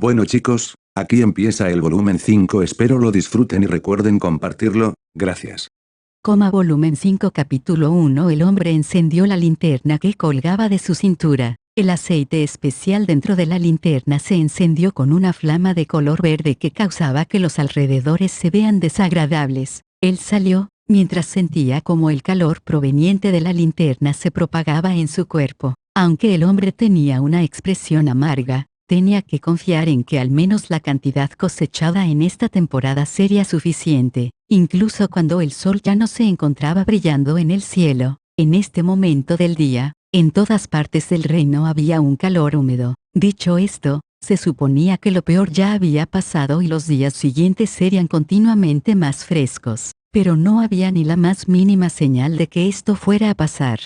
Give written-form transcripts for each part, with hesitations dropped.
Bueno chicos, aquí empieza el volumen 5, espero lo disfruten y recuerden compartirlo, gracias. Volumen 5 Capítulo 1 El hombre encendió la linterna que colgaba de su cintura. El aceite especial dentro de la linterna se encendió con una flama de color verde que causaba que los alrededores se vean desagradables. Él salió, mientras sentía como el calor proveniente de la linterna se propagaba en su cuerpo. Aunque el hombre tenía una expresión amarga, tenía que confiar en que al menos la cantidad cosechada en esta temporada sería suficiente, incluso cuando el sol ya no se encontraba brillando en el cielo. En este momento del día, en todas partes del reino había un calor húmedo. Dicho esto, se suponía que lo peor ya había pasado y los días siguientes serían continuamente más frescos, pero no había ni la más mínima señal de que esto fuera a pasar.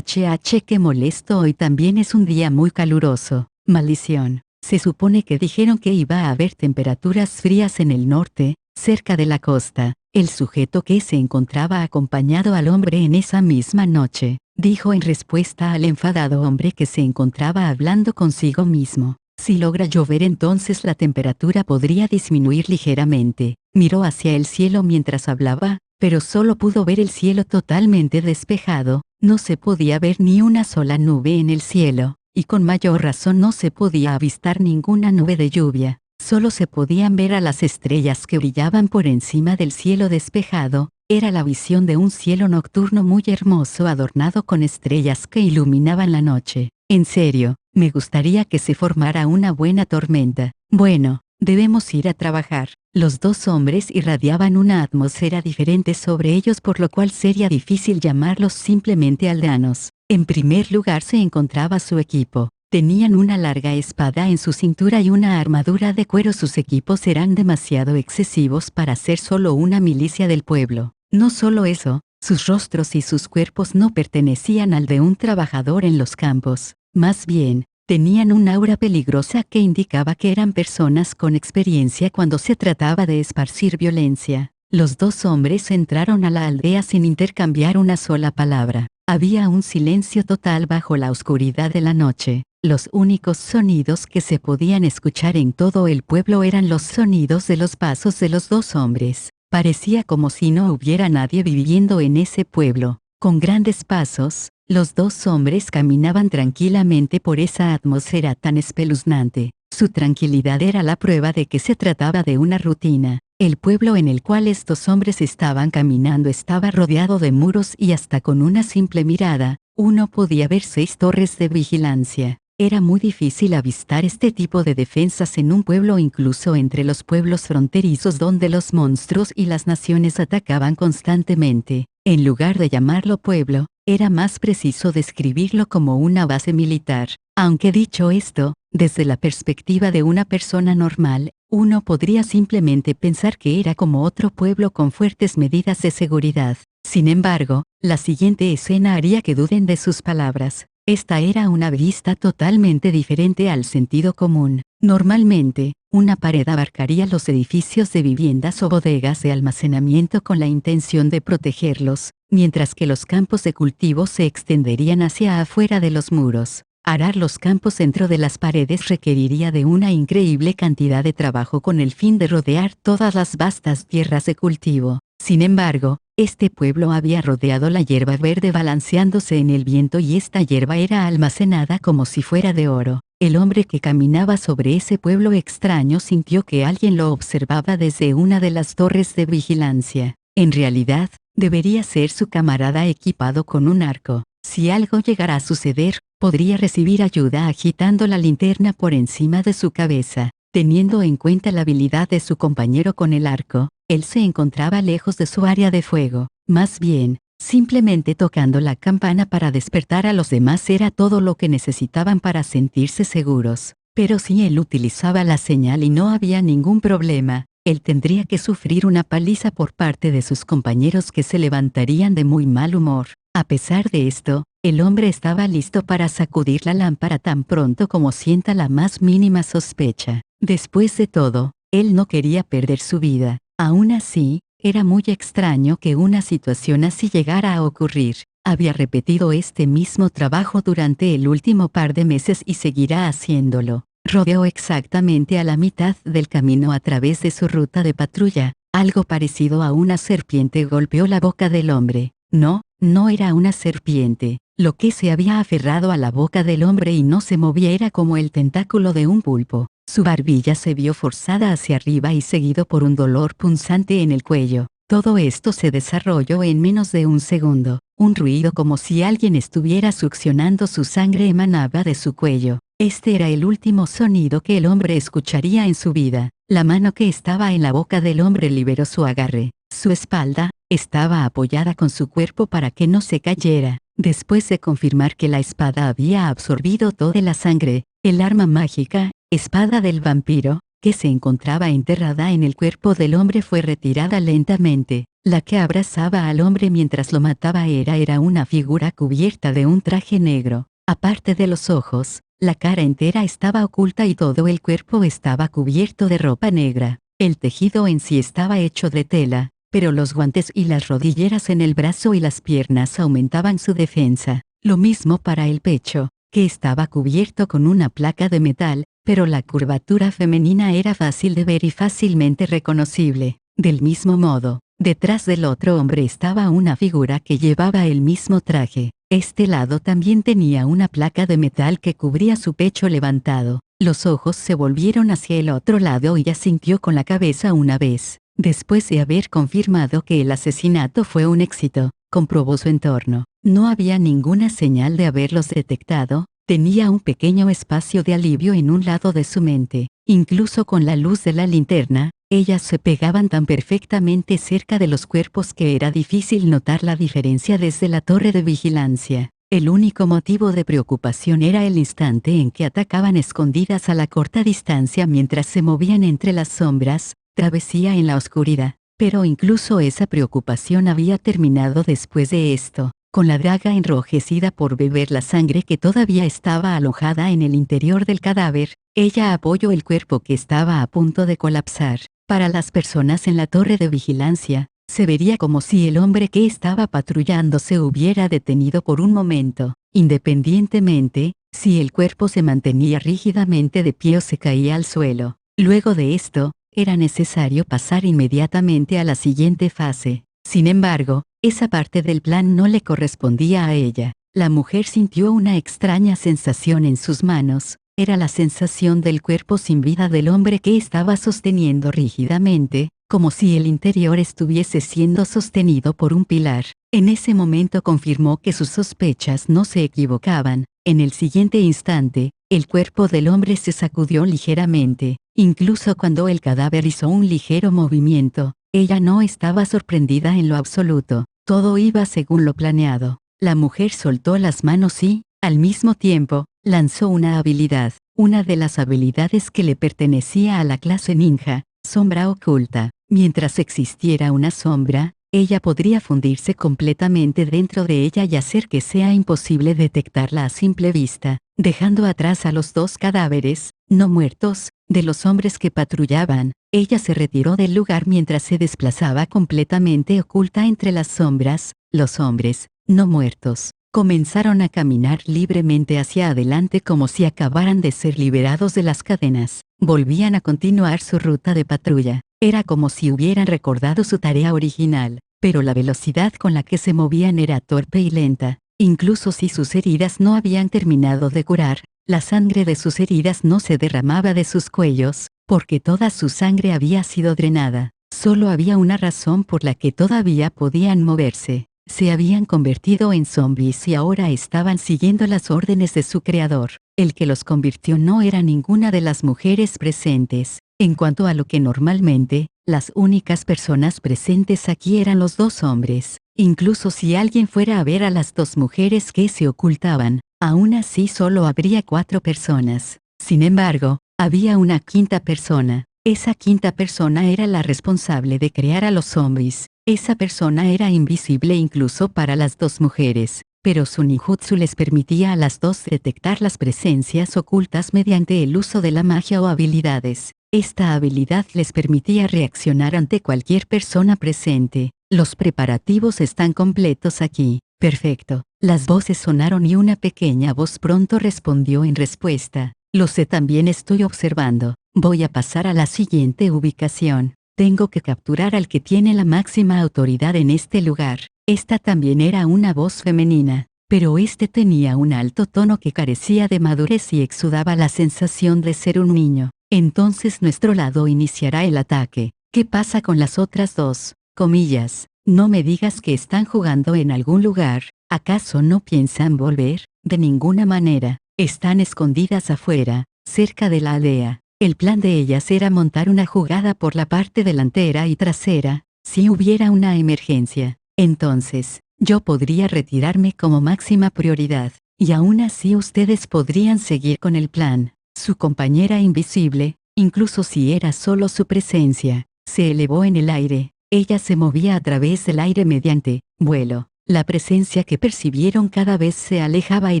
Qué molesto, hoy también es un día muy caluroso. Maldición. Se supone que dijeron que iba a haber temperaturas frías en el norte, cerca de la costa. El sujeto que se encontraba acompañado al hombre en esa misma noche, dijo en respuesta al enfadado hombre que se encontraba hablando consigo mismo. Si logra llover entonces la temperatura podría disminuir ligeramente. Miró hacia el cielo mientras hablaba, pero solo pudo ver el cielo totalmente despejado, no se podía ver ni una sola nube en el cielo. Y con mayor razón no se podía avistar ninguna nube de lluvia, solo se podían ver a las estrellas que brillaban por encima del cielo despejado. Era la visión de un cielo nocturno muy hermoso adornado con estrellas que iluminaban la noche. En serio, me gustaría que se formara una buena tormenta. Bueno, debemos ir a trabajar. Los dos hombres irradiaban una atmósfera diferente sobre ellos, por lo cual sería difícil llamarlos simplemente aldeanos. En primer lugar se encontraba su equipo. Tenían una larga espada en su cintura y una armadura de cuero. Sus equipos eran demasiado excesivos para ser solo una milicia del pueblo. No solo eso, sus rostros y sus cuerpos no pertenecían al de un trabajador en los campos. Más bien, tenían un aura peligrosa que indicaba que eran personas con experiencia cuando se trataba de esparcir violencia. Los dos hombres entraron a la aldea sin intercambiar una sola palabra. Había un silencio total bajo la oscuridad de la noche. Los únicos sonidos que se podían escuchar en todo el pueblo eran los sonidos de los pasos de los dos hombres. Parecía como si no hubiera nadie viviendo en ese pueblo. Con grandes pasos, los dos hombres caminaban tranquilamente por esa atmósfera tan espeluznante. Su tranquilidad era la prueba de que se trataba de una rutina. El pueblo en el cual estos hombres estaban caminando estaba rodeado de muros y hasta con una simple mirada, uno podía ver 6 torres de vigilancia. Era muy difícil avistar este tipo de defensas en un pueblo, incluso entre los pueblos fronterizos donde los monstruos y las naciones atacaban constantemente. En lugar de llamarlo pueblo, era más preciso describirlo como una base militar. Aunque dicho esto, desde la perspectiva de una persona normal, uno podría simplemente pensar que era como otro pueblo con fuertes medidas de seguridad. Sin embargo, la siguiente escena haría que duden de sus palabras. Esta era una vista totalmente diferente al sentido común. Normalmente, una pared abarcaría los edificios de viviendas o bodegas de almacenamiento con la intención de protegerlos, mientras que los campos de cultivo se extenderían hacia afuera de los muros. Arar los campos dentro de las paredes requeriría de una increíble cantidad de trabajo con el fin de rodear todas las vastas tierras de cultivo. Sin embargo, este pueblo había rodeado la hierba verde balanceándose en el viento y esta hierba era almacenada como si fuera de oro. El hombre que caminaba sobre ese pueblo extraño sintió que alguien lo observaba desde una de las torres de vigilancia. En realidad, debería ser su camarada equipado con un arco. Si algo llegara a suceder, podría recibir ayuda agitando la linterna por encima de su cabeza. Teniendo en cuenta la habilidad de su compañero con el arco, él se encontraba lejos de su área de fuego. Más bien, simplemente tocando la campana para despertar a los demás era todo lo que necesitaban para sentirse seguros. Pero si él utilizaba la señal y no había ningún problema, él tendría que sufrir una paliza por parte de sus compañeros que se levantarían de muy mal humor. A pesar de esto, el hombre estaba listo para sacudir la lámpara tan pronto como sienta la más mínima sospecha. Después de todo, él no quería perder su vida. Aún así, era muy extraño que una situación así llegara a ocurrir. Había repetido este mismo trabajo durante el último par de meses y seguirá haciéndolo. Rodeó exactamente a la mitad del camino a través de su ruta de patrulla. Algo parecido a una serpiente golpeó la boca del hombre. No, no era una serpiente. Lo que se había aferrado a la boca del hombre y no se movía era como el tentáculo de un pulpo. Su barbilla se vio forzada hacia arriba y seguido por un dolor punzante en el cuello. Todo esto se desarrolló en menos de un segundo. Un ruido como si alguien estuviera succionando su sangre emanaba de su cuello. Este era el último sonido que el hombre escucharía en su vida. La mano que estaba en la boca del hombre liberó su agarre. Su espalda estaba apoyada con su cuerpo para que no se cayera. Después de confirmar que la espada había absorbido toda la sangre, el arma mágica, espada del vampiro, que se encontraba enterrada en el cuerpo del hombre fue retirada lentamente. La que abrazaba al hombre mientras lo mataba era una figura cubierta de un traje negro. Aparte de los ojos, la cara entera estaba oculta y todo el cuerpo estaba cubierto de ropa negra. El tejido en sí estaba hecho de tela, pero los guantes y las rodilleras en el brazo y las piernas aumentaban su defensa. Lo mismo para el pecho, que estaba cubierto con una placa de metal, pero la curvatura femenina era fácil de ver y fácilmente reconocible. Del mismo modo, detrás del otro hombre estaba una figura que llevaba el mismo traje. Este lado también tenía una placa de metal que cubría su pecho levantado. Los ojos se volvieron hacia el otro lado y asintió con la cabeza una vez. Después de haber confirmado que el asesinato fue un éxito, comprobó su entorno. No había ninguna señal de haberlos detectado. Tenía un pequeño espacio de alivio en un lado de su mente. Incluso con la luz de la linterna, ellas se pegaban tan perfectamente cerca de los cuerpos que era difícil notar la diferencia desde la torre de vigilancia. El único motivo de preocupación era el instante en que atacaban escondidas a la corta distancia mientras se movían entre las sombras, travesía en la oscuridad. Pero incluso esa preocupación había terminado después de esto. Con la daga enrojecida por beber la sangre que todavía estaba alojada en el interior del cadáver, ella apoyó el cuerpo que estaba a punto de colapsar. Para las personas en la torre de vigilancia, se vería como si el hombre que estaba patrullando se hubiera detenido por un momento. Independientemente, si el cuerpo se mantenía rígidamente de pie o se caía al suelo. Luego de esto, era necesario pasar inmediatamente a la siguiente fase. Sin embargo, esa parte del plan no le correspondía a ella. La mujer sintió una extraña sensación en sus manos. Era la sensación del cuerpo sin vida del hombre que estaba sosteniendo rígidamente, como si el interior estuviese siendo sostenido por un pilar. En ese momento confirmó que sus sospechas no se equivocaban. En el siguiente instante, el cuerpo del hombre se sacudió ligeramente. Incluso cuando el cadáver hizo un ligero movimiento, ella no estaba sorprendida en lo absoluto. Todo iba según lo planeado. La mujer soltó las manos y, al mismo tiempo, lanzó una habilidad. Una de las habilidades que le pertenecía a la clase ninja, sombra oculta. Mientras existiera una sombra, ella podría fundirse completamente dentro de ella y hacer que sea imposible detectarla a simple vista, dejando atrás a los dos cadáveres, no muertos, de los hombres que patrullaban. Ella se retiró del lugar mientras se desplazaba completamente oculta entre las sombras. Los hombres, no muertos, comenzaron a caminar libremente hacia adelante como si acabaran de ser liberados de las cadenas. Volvían a continuar su ruta de patrulla. Era como si hubieran recordado su tarea original, pero la velocidad con la que se movían era torpe y lenta. Incluso si sus heridas no habían terminado de curar, la sangre de sus heridas no se derramaba de sus cuellos, porque toda su sangre había sido drenada. Solo había una razón por la que todavía podían moverse. Se habían convertido en zombies y ahora estaban siguiendo las órdenes de su creador. El que los convirtió no era ninguna de las mujeres presentes. En cuanto a lo que normalmente, las únicas personas presentes aquí eran los dos hombres. Incluso si alguien fuera a ver a las dos mujeres que se ocultaban, aún así solo habría 4 personas. Sin embargo, había una quinta persona. Esa quinta persona era la responsable de crear a los zombies. Esa persona era invisible incluso para las dos mujeres, pero su ninjutsu les permitía a las dos detectar las presencias ocultas mediante el uso de la magia o habilidades. Esta habilidad les permitía reaccionar ante cualquier persona presente. Los preparativos están completos aquí. Perfecto. Las voces sonaron y una pequeña voz pronto respondió en respuesta. Lo sé, también estoy observando. Voy a pasar a la siguiente ubicación. Tengo que capturar al que tiene la máxima autoridad en este lugar. Esta también era una voz femenina, pero este tenía un alto tono que carecía de madurez y exudaba la sensación de ser un niño. Entonces nuestro lado iniciará el ataque. ¿Qué pasa con las otras dos? Comillas. No me digas que están jugando en algún lugar. ¿Acaso no piensan volver? De ninguna manera. Están escondidas afuera, cerca de la aldea. El plan de ellas era montar una jugada por la parte delantera y trasera, si hubiera una emergencia. Entonces, yo podría retirarme como máxima prioridad, y aún así ustedes podrían seguir con el plan. Su compañera invisible, incluso si era solo su presencia, se elevó en el aire. Ella se movía a través del aire mediante vuelo. La presencia que percibieron cada vez se alejaba y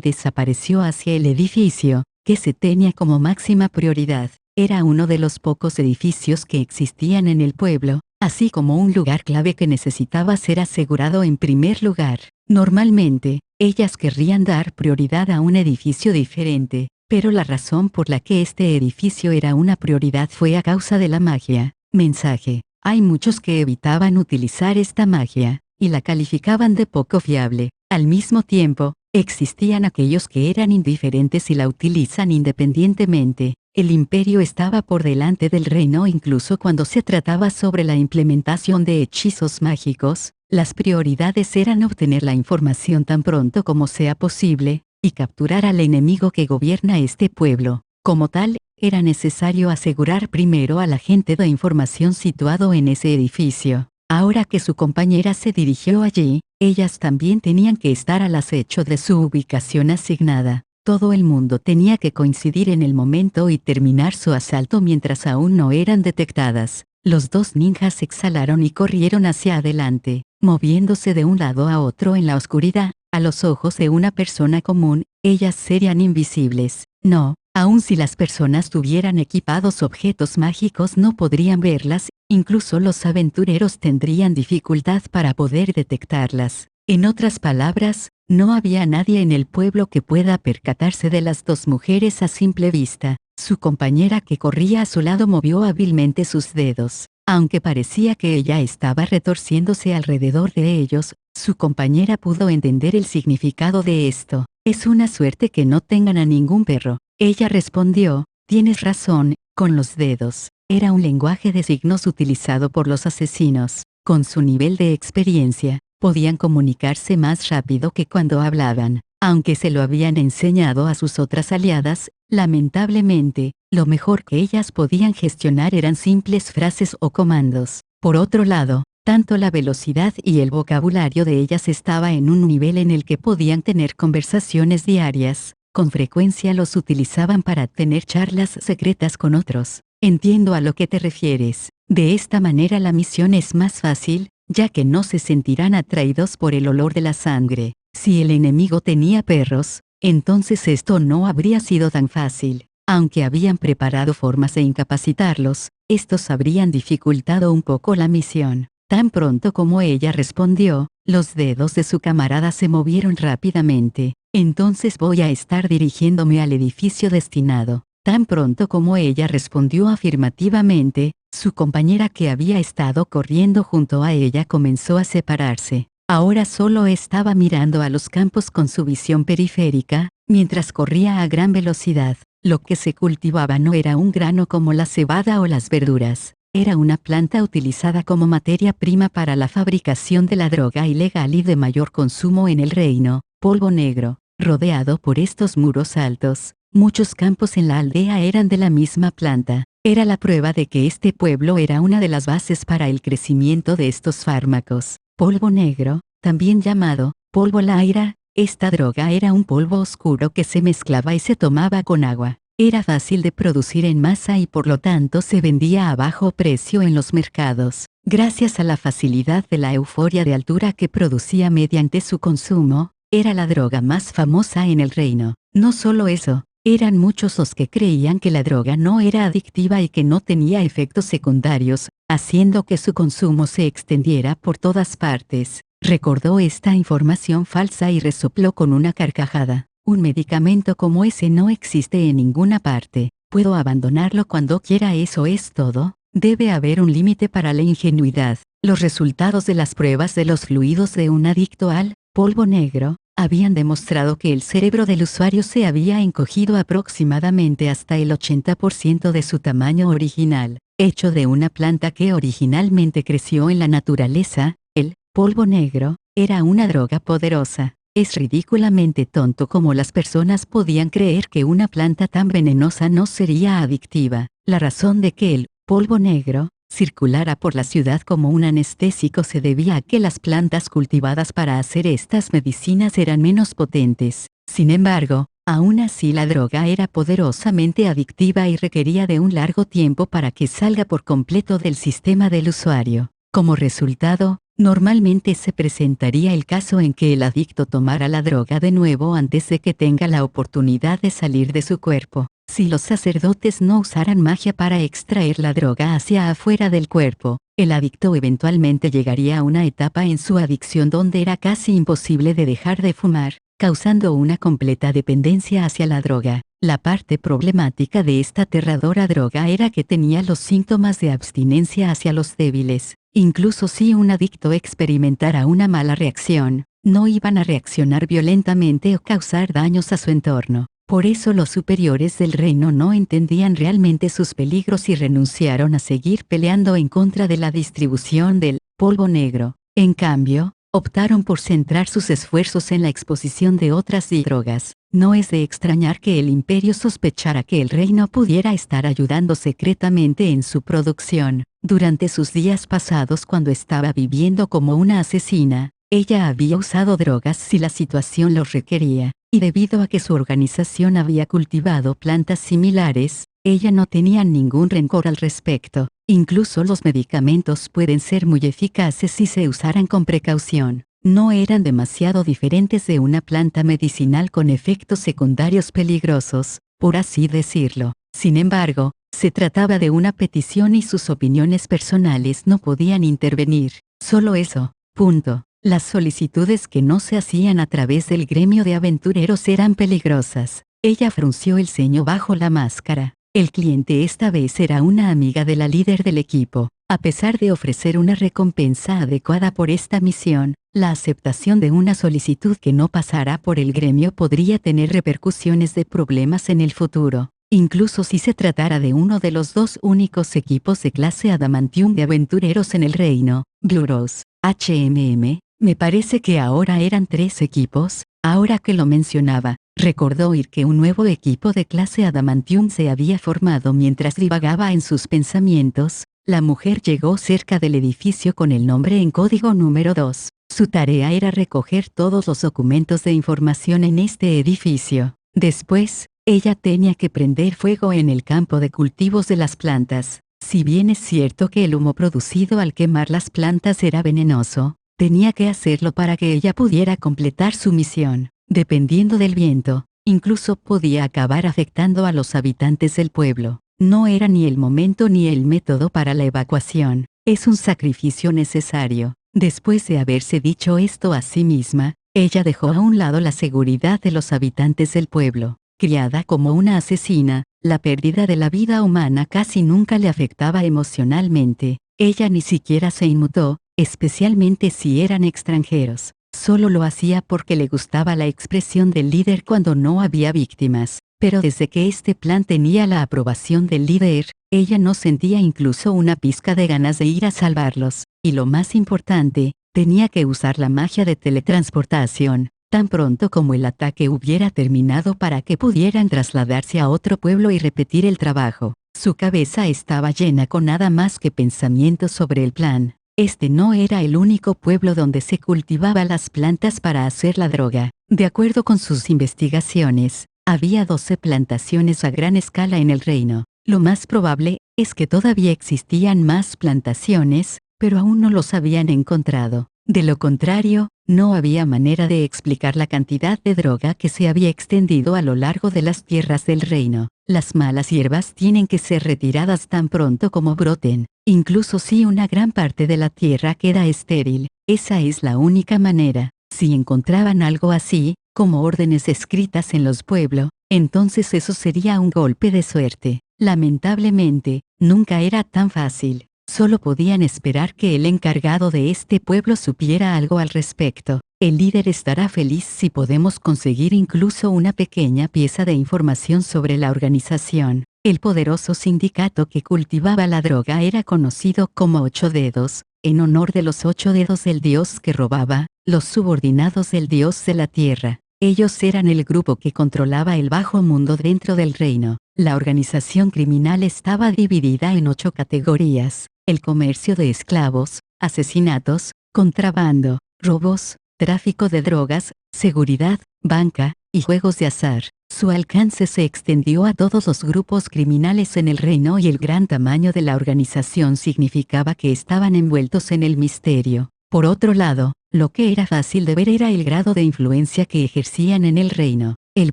desapareció hacia el edificio, que se tenía como máxima prioridad. Era uno de los pocos edificios que existían en el pueblo, así como un lugar clave que necesitaba ser asegurado en primer lugar. Normalmente, ellas querrían dar prioridad a un edificio diferente, pero la razón por la que este edificio era una prioridad fue a causa de la magia. Mensaje. Hay muchos que evitaban utilizar esta magia, y la calificaban de poco fiable. Al mismo tiempo, existían aquellos que eran indiferentes y la utilizan independientemente. El imperio estaba por delante del reino incluso cuando se trataba sobre la implementación de hechizos mágicos. Las prioridades eran obtener la información tan pronto como sea posible, y capturar al enemigo que gobierna este pueblo. Como tal, era necesario asegurar primero al agente de información situado en ese edificio. Ahora que su compañera se dirigió allí, ellas también tenían que estar al acecho de su ubicación asignada. Todo el mundo tenía que coincidir en el momento y terminar su asalto mientras aún no eran detectadas. Los dos ninjas exhalaron y corrieron hacia adelante, moviéndose de un lado a otro en la oscuridad. A los ojos de una persona común, ellas serían invisibles. No, aun si las personas tuvieran equipados objetos mágicos no podrían verlas, incluso los aventureros tendrían dificultad para poder detectarlas. En otras palabras, no había nadie en el pueblo que pueda percatarse de las dos mujeres a simple vista. Su compañera que corría a su lado movió hábilmente sus dedos. Aunque parecía que ella estaba retorciéndose alrededor de ellos, su compañera pudo entender el significado de esto. Es una suerte que no tengan a ningún perro. Ella respondió, tienes razón, con los dedos. Era un lenguaje de signos utilizado por los asesinos. Con su nivel de experiencia, podían comunicarse más rápido que cuando hablaban. Aunque se lo habían enseñado a sus otras aliadas, lamentablemente, lo mejor que ellas podían gestionar eran simples frases o comandos. Por otro lado, tanto la velocidad y el vocabulario de ellas estaba en un nivel en el que podían tener conversaciones diarias. Con frecuencia los utilizaban para tener charlas secretas con otros. Entiendo a lo que te refieres. De esta manera la misión es más fácil, ya que no se sentirán atraídos por el olor de la sangre. Si el enemigo tenía perros, entonces esto no habría sido tan fácil. Aunque habían preparado formas de incapacitarlos, estos habrían dificultado un poco la misión. Tan pronto como ella respondió, los dedos de su camarada se movieron rápidamente. Entonces voy a estar dirigiéndome al edificio destinado. Tan pronto como ella respondió afirmativamente, su compañera que había estado corriendo junto a ella comenzó a separarse. Ahora solo estaba mirando a los campos con su visión periférica, mientras corría a gran velocidad. Lo que se cultivaba no era un grano como la cebada o las verduras. Era una planta utilizada como materia prima para la fabricación de la droga ilegal y de mayor consumo en el reino, polvo negro. Rodeado por estos muros altos, muchos campos en la aldea eran de la misma planta. Era la prueba de que este pueblo era una de las bases para el crecimiento de estos fármacos. Polvo negro, también llamado polvo laira, esta droga era un polvo oscuro que se mezclaba y se tomaba con agua. Era fácil de producir en masa y por lo tanto se vendía a bajo precio en los mercados. Gracias a la facilidad de la euforia de altura que producía mediante su consumo, era la droga más famosa en el reino. No solo eso, eran muchos los que creían que la droga no era adictiva y que no tenía efectos secundarios, haciendo que su consumo se extendiera por todas partes. Recordó esta información falsa y resopló con una carcajada. Un medicamento como ese no existe en ninguna parte. Puedo abandonarlo cuando quiera, eso es todo. Debe haber un límite para la ingenuidad. Los resultados de las pruebas de los fluidos de un adicto al polvo negro habían demostrado que el cerebro del usuario se había encogido aproximadamente hasta el 80% de su tamaño original. Hecho de una planta que originalmente creció en la naturaleza, el polvo negro era una droga poderosa. Es ridículamente tonto como las personas podían creer que una planta tan venenosa no sería adictiva. La razón de que el polvo negro circulara por la ciudad como un anestésico se debía a que las plantas cultivadas para hacer estas medicinas eran menos potentes. Sin embargo, aún así la droga era poderosamente adictiva y requería de un largo tiempo para que salga por completo del sistema del usuario. Como resultado, normalmente se presentaría el caso en que el adicto tomara la droga de nuevo antes de que tenga la oportunidad de salir de su cuerpo. Si los sacerdotes no usaran magia para extraer la droga hacia afuera del cuerpo, el adicto eventualmente llegaría a una etapa en su adicción donde era casi imposible de dejar de fumar, causando una completa dependencia hacia la droga. La parte problemática de esta aterradora droga era que tenía los síntomas de abstinencia hacia los débiles. Incluso si un adicto experimentara una mala reacción, no iban a reaccionar violentamente o causar daños a su entorno. Por eso los superiores del reino no entendían realmente sus peligros y renunciaron a seguir peleando en contra de la distribución del polvo negro. En cambio, optaron por centrar sus esfuerzos en la exposición de otras drogas. No es de extrañar que el imperio sospechara que el reino pudiera estar ayudando secretamente en su producción. Durante sus días pasados cuando estaba viviendo como una asesina, ella había usado drogas si la situación lo requería, y debido a que su organización había cultivado plantas similares, ella no tenía ningún rencor al respecto. Incluso los medicamentos pueden ser muy eficaces si se usaran con precaución. No eran demasiado diferentes de una planta medicinal con efectos secundarios peligrosos, por así decirlo. Sin embargo, se trataba de una petición y sus opiniones personales no podían intervenir. Solo eso. Punto. Las solicitudes que no se hacían a través del gremio de aventureros eran peligrosas. Ella frunció el ceño bajo la máscara. El cliente esta vez era una amiga de la líder del equipo. A pesar de ofrecer una recompensa adecuada por esta misión, la aceptación de una solicitud que no pasara por el gremio podría tener repercusiones de problemas en el futuro. Incluso si se tratara de uno de los dos únicos equipos de clase Adamantium de aventureros en el reino, Blue Rose, HMM, me parece que ahora eran 3 equipos. Ahora que lo mencionaba, recordó oír que un nuevo equipo de clase Adamantium se había formado mientras divagaba en sus pensamientos. La mujer llegó cerca del edificio con el nombre en código número 2. Su tarea era recoger todos los documentos de información en este edificio. Después, ella tenía que prender fuego en el campo de cultivos de las plantas. Si bien es cierto que el humo producido al quemar las plantas era venenoso, tenía que hacerlo para que ella pudiera completar su misión. Dependiendo del viento, incluso podía acabar afectando a los habitantes del pueblo. No era ni el momento ni el método para la evacuación. Es un sacrificio necesario. Después de haberse dicho esto a sí misma, ella dejó a un lado la seguridad de los habitantes del pueblo. Criada como una asesina, la pérdida de la vida humana casi nunca le afectaba emocionalmente. Ella ni siquiera se inmutó, especialmente si eran extranjeros. Solo lo hacía porque le gustaba la expresión del líder cuando no había víctimas. Pero desde que este plan tenía la aprobación del líder, ella no sentía incluso una pizca de ganas de ir a salvarlos. Y lo más importante, tenía que usar la magia de teletransportación, tan pronto como el ataque hubiera terminado para que pudieran trasladarse a otro pueblo y repetir el trabajo. Su cabeza estaba llena con nada más que pensamientos sobre el plan. Este no era el único pueblo donde se cultivaban las plantas para hacer la droga. De acuerdo con sus investigaciones, había 12 plantaciones a gran escala en el reino. Lo más probable es que todavía existían más plantaciones, pero aún no los habían encontrado. De lo contrario, no había manera de explicar la cantidad de droga que se había extendido a lo largo de las tierras del reino. Las malas hierbas tienen que ser retiradas tan pronto como broten, incluso si una gran parte de la tierra queda estéril. Esa es la única manera. Si encontraban algo así, como órdenes escritas en los pueblos, entonces eso sería un golpe de suerte. Lamentablemente, nunca era tan fácil. Solo podían esperar que el encargado de este pueblo supiera algo al respecto. El líder estará feliz si podemos conseguir incluso una pequeña pieza de información sobre la organización. El poderoso sindicato que cultivaba la droga era conocido como Ocho Dedos, en honor de los 8 dedos del dios que robaba, los subordinados del dios de la tierra. Ellos eran el grupo que controlaba el bajo mundo dentro del reino. La organización criminal estaba dividida en 8 categorías: el comercio de esclavos, asesinatos, contrabando, robos, tráfico de drogas, seguridad, banca, y juegos de azar. Su alcance se extendió a todos los grupos criminales en el reino y el gran tamaño de la organización significaba que estaban envueltos en el misterio. Por otro lado, lo que era fácil de ver era el grado de influencia que ejercían en el reino. El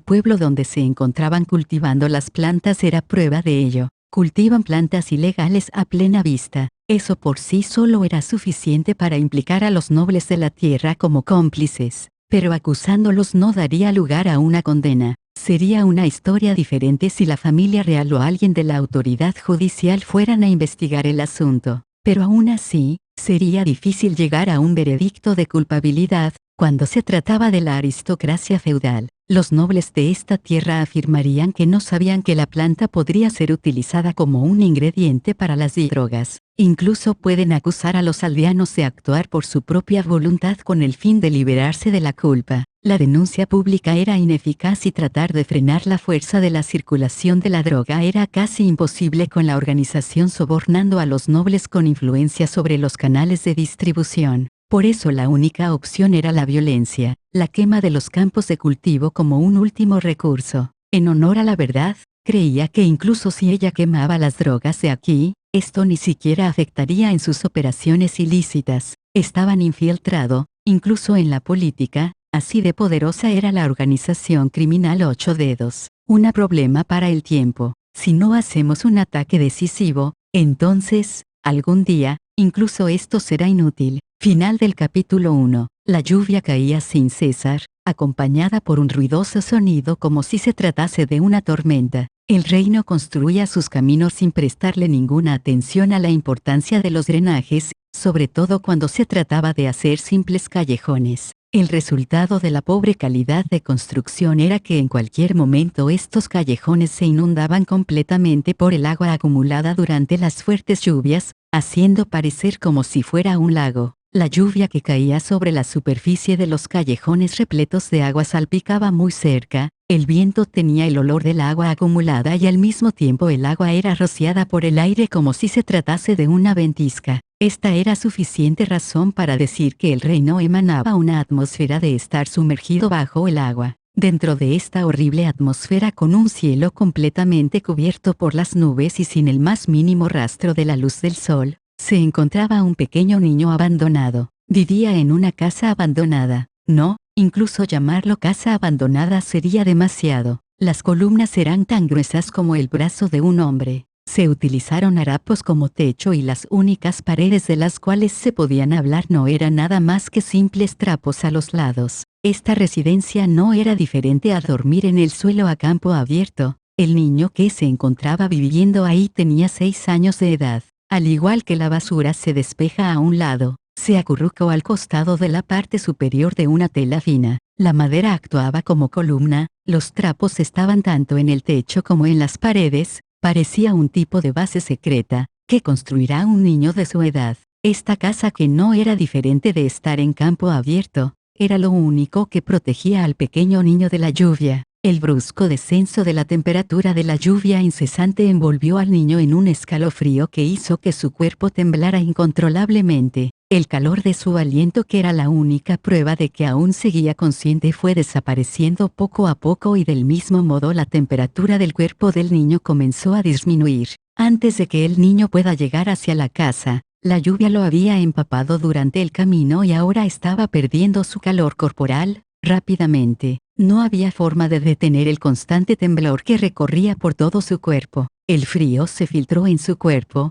pueblo donde se encontraban cultivando las plantas era prueba de ello. Cultivan plantas ilegales a plena vista. Eso por sí solo era suficiente para implicar a los nobles de la tierra como cómplices. Pero acusándolos no daría lugar a una condena. Sería una historia diferente si la familia real o alguien de la autoridad judicial fueran a investigar el asunto. Pero aún así, sería difícil llegar a un veredicto de culpabilidad, cuando se trataba de la aristocracia feudal. Los nobles de esta tierra afirmarían que no sabían que la planta podría ser utilizada como un ingrediente para las drogas. Incluso pueden acusar a los aldeanos de actuar por su propia voluntad con el fin de liberarse de la culpa. La denuncia pública era ineficaz y tratar de frenar la fuerza de la circulación de la droga era casi imposible con la organización sobornando a los nobles con influencia sobre los canales de distribución. Por eso la única opción era la violencia, la quema de los campos de cultivo como un último recurso. En honor a la verdad, creía que incluso si ella quemaba las drogas de aquí, esto ni siquiera afectaría en sus operaciones ilícitas. Estaban infiltrados, incluso en la política, así de poderosa era la organización criminal Ocho Dedos. Un problema para el tiempo. Si no hacemos un ataque decisivo, entonces, algún día, incluso esto será inútil. Final del capítulo 1. La lluvia caía sin cesar, acompañada por un ruidoso sonido como si se tratase de una tormenta. El reino construía sus caminos sin prestarle ninguna atención a la importancia de los drenajes, sobre todo cuando se trataba de hacer simples callejones. El resultado de la pobre calidad de construcción era que en cualquier momento estos callejones se inundaban completamente por el agua acumulada durante las fuertes lluvias, haciendo parecer como si fuera un lago. La lluvia que caía sobre la superficie de los callejones repletos de agua salpicaba muy cerca, el viento tenía el olor del agua acumulada y al mismo tiempo el agua era rociada por el aire como si se tratase de una ventisca. Esta era suficiente razón para decir que el reino emanaba una atmósfera de estar sumergido bajo el agua. Dentro de esta horrible atmósfera con un cielo completamente cubierto por las nubes y sin el más mínimo rastro de la luz del sol, se encontraba un pequeño niño abandonado. Vivía en una casa abandonada. No, incluso llamarlo casa abandonada sería demasiado. Las columnas eran tan gruesas como el brazo de un hombre. Se utilizaron harapos como techo y las únicas paredes de las cuales se podían hablar no eran nada más que simples trapos a los lados. Esta residencia no era diferente a dormir en el suelo a campo abierto. El niño que se encontraba viviendo ahí tenía 6 años de edad. Al igual que la basura se despeja a un lado, se acurrucó al costado de la parte superior de una tela fina. La madera actuaba como columna, los trapos estaban tanto en el techo como en las paredes, parecía un tipo de base secreta, que construirá un niño de su edad. Esta casa que no era diferente de estar en campo abierto, era lo único que protegía al pequeño niño de la lluvia. El brusco descenso de la temperatura de la lluvia incesante envolvió al niño en un escalofrío que hizo que su cuerpo temblara incontrolablemente. El calor de su aliento, que era la única prueba de que aún seguía consciente, fue desapareciendo poco a poco y del mismo modo la temperatura del cuerpo del niño comenzó a disminuir. Antes de que el niño pueda llegar hacia la casa, la lluvia lo había empapado durante el camino y ahora estaba perdiendo su calor corporal rápidamente. No había forma de detener el constante temblor que recorría por todo su cuerpo. El frío se filtró en su cuerpo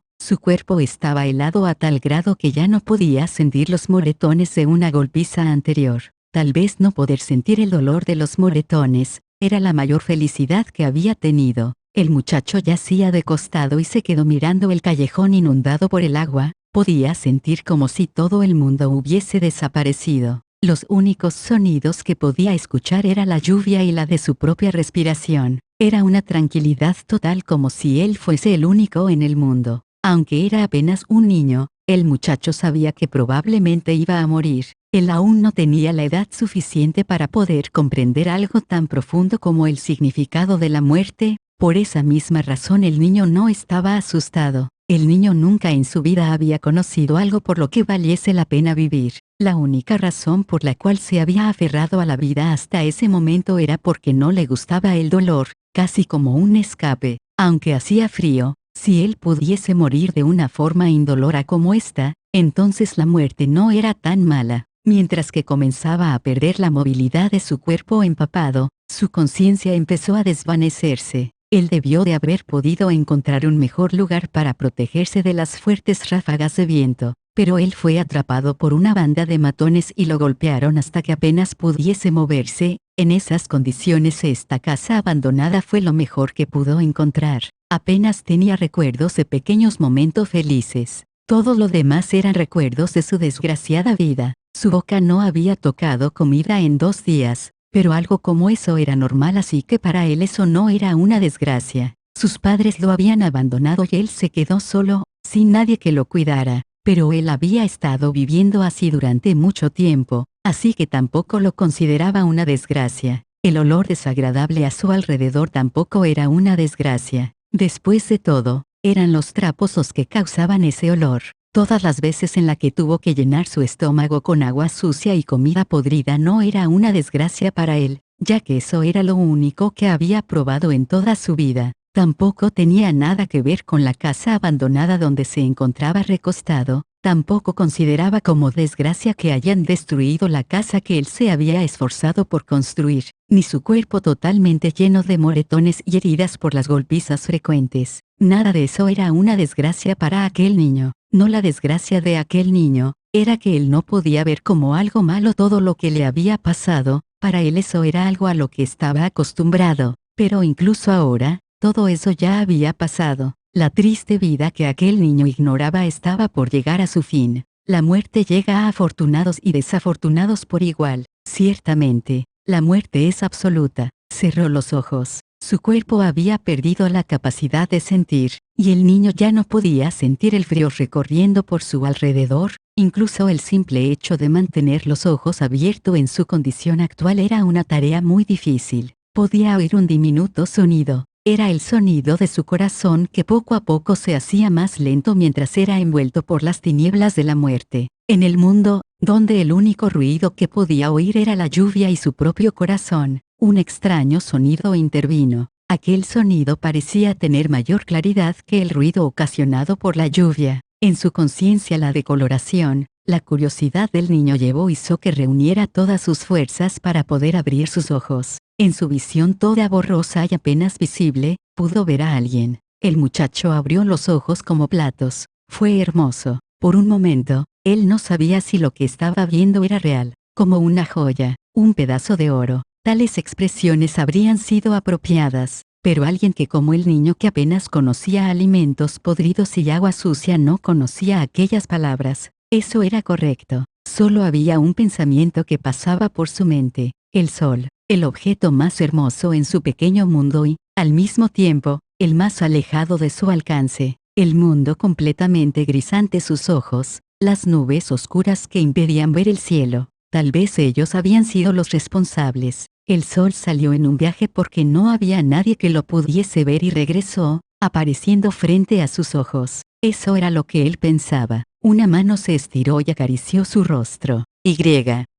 estaba helado a tal grado que ya no podía sentir los moretones de una golpiza anterior. Tal vez no poder sentir el dolor de los moretones, era la mayor felicidad que había tenido. El muchacho yacía de costado y se quedó mirando el callejón inundado por el agua. Podía sentir como si todo el mundo hubiese desaparecido. Los únicos sonidos que podía escuchar era la lluvia y la de su propia respiración. Era una tranquilidad total, como si él fuese el único en el mundo. Aunque era apenas un niño, el muchacho sabía que probablemente iba a morir. Él aún no tenía la edad suficiente para poder comprender algo tan profundo como el significado de la muerte. Por esa misma razón el niño no estaba asustado. El niño nunca en su vida había conocido algo por lo que valiese la pena vivir. La única razón por la cual se había aferrado a la vida hasta ese momento era porque no le gustaba el dolor, casi como un escape. Aunque hacía frío, si él pudiese morir de una forma indolora como esta, entonces la muerte no era tan mala. Mientras que comenzaba a perder la movilidad de su cuerpo empapado, su conciencia empezó a desvanecerse. Él debió de haber podido encontrar un mejor lugar para protegerse de las fuertes ráfagas de viento, pero él fue atrapado por una banda de matones y lo golpearon hasta que apenas pudiese moverse. En esas condiciones esta casa abandonada fue lo mejor que pudo encontrar. Apenas tenía recuerdos de pequeños momentos felices. Todo lo demás eran recuerdos de su desgraciada vida. Su boca no había tocado comida en 2 días. Pero algo como eso era normal, así que para él eso no era una desgracia. Sus padres lo habían abandonado y él se quedó solo, sin nadie que lo cuidara. Pero él había estado viviendo así durante mucho tiempo, así que tampoco lo consideraba una desgracia. El olor desagradable a su alrededor tampoco era una desgracia. Después de todo, eran los trapos los que causaban ese olor. Todas las veces en la que tuvo que llenar su estómago con agua sucia y comida podrida no era una desgracia para él, ya que eso era lo único que había probado en toda su vida. Tampoco tenía nada que ver con la casa abandonada donde se encontraba recostado. Tampoco consideraba como desgracia que hayan destruido la casa que él se había esforzado por construir, ni su cuerpo totalmente lleno de moretones y heridas por las golpizas frecuentes. Nada de eso era una desgracia para aquel niño. No, la desgracia de aquel niño era que él no podía ver como algo malo todo lo que le había pasado. Para él eso era algo a lo que estaba acostumbrado. Pero incluso ahora, todo eso ya había pasado. La triste vida que aquel niño ignoraba estaba por llegar a su fin. La muerte llega a afortunados y desafortunados por igual. Ciertamente, la muerte es absoluta. Cerró los ojos. Su cuerpo había perdido la capacidad de sentir, y el niño ya no podía sentir el frío recorriendo por su alrededor. Incluso el simple hecho de mantener los ojos abiertos en su condición actual era una tarea muy difícil. Podía oír un diminuto sonido. Era el sonido de su corazón que poco a poco se hacía más lento mientras era envuelto por las tinieblas de la muerte. En el mundo, donde el único ruido que podía oír era la lluvia y su propio corazón, un extraño sonido intervino. Aquel sonido parecía tener mayor claridad que el ruido ocasionado por la lluvia. En su conciencia la decoloración, la curiosidad del niño hizo que reuniera todas sus fuerzas para poder abrir sus ojos. En su visión toda borrosa y apenas visible, pudo ver a alguien. El muchacho abrió los ojos como platos. Fue hermoso. Por un momento, él no sabía si lo que estaba viendo era real, como una joya, un pedazo de oro. Tales expresiones habrían sido apropiadas, pero alguien que como el niño que apenas conocía alimentos podridos y agua sucia no conocía aquellas palabras. Eso era correcto. Solo había un pensamiento que pasaba por su mente: el sol, el objeto más hermoso en su pequeño mundo y, al mismo tiempo, el más alejado de su alcance. El mundo completamente gris ante sus ojos, las nubes oscuras que impedían ver el cielo. Tal vez ellos habían sido los responsables. El sol salió en un viaje porque no había nadie que lo pudiese ver y regresó, apareciendo frente a sus ojos. Eso era lo que él pensaba. Una mano se estiró y acarició su rostro.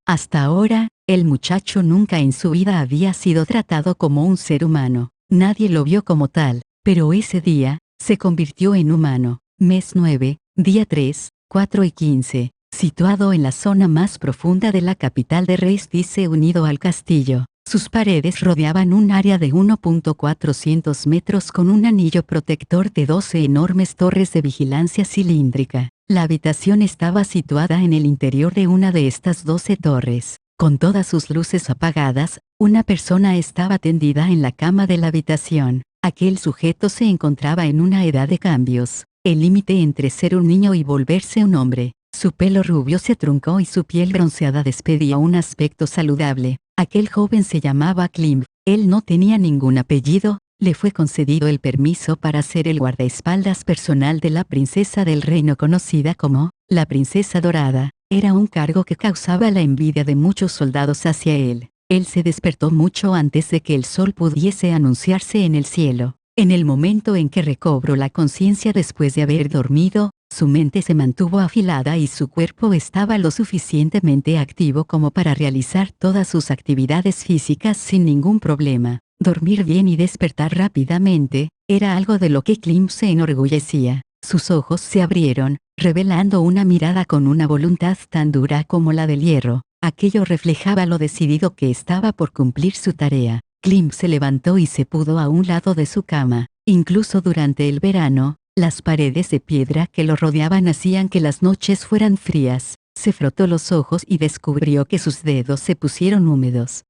Hasta ahora, el muchacho nunca en su vida había sido tratado como un ser humano. Nadie lo vio como tal, pero ese día, se convirtió en humano. Mes 9, día 3, 4 y 15. Situado en la zona más profunda de la capital de Reisdice unido al castillo. Sus paredes rodeaban un área de 1.400 metros con un anillo protector de 12 enormes torres de vigilancia cilíndrica. La habitación estaba situada en el interior de una de estas 12 torres. Con todas sus luces apagadas, una persona estaba tendida en la cama de la habitación. Aquel sujeto se encontraba en una edad de cambios, el límite entre ser un niño y volverse un hombre. Su pelo rubio se truncó y su piel bronceada despedía un aspecto saludable. Aquel joven se llamaba Klim. Él no tenía ningún apellido. Le fue concedido el permiso para ser el guardaespaldas personal de la princesa del reino conocida como la Princesa Dorada. Era un cargo que causaba la envidia de muchos soldados hacia él. Él se despertó mucho antes de que el sol pudiese anunciarse en el cielo. En el momento en que recobró la conciencia después de haber dormido, su mente se mantuvo afilada y su cuerpo estaba lo suficientemente activo como para realizar todas sus actividades físicas sin ningún problema. Dormir bien y despertar rápidamente, era algo de lo que Klim se enorgullecía. Sus ojos se abrieron, revelando una mirada con una voluntad tan dura como la del hierro. Aquello reflejaba lo decidido que estaba por cumplir su tarea. Klim se levantó y se puso a un lado de su cama. Incluso durante el verano, las paredes de piedra que lo rodeaban hacían que las noches fueran frías. Se frotó los ojos y descubrió que sus dedos se pusieron húmedos.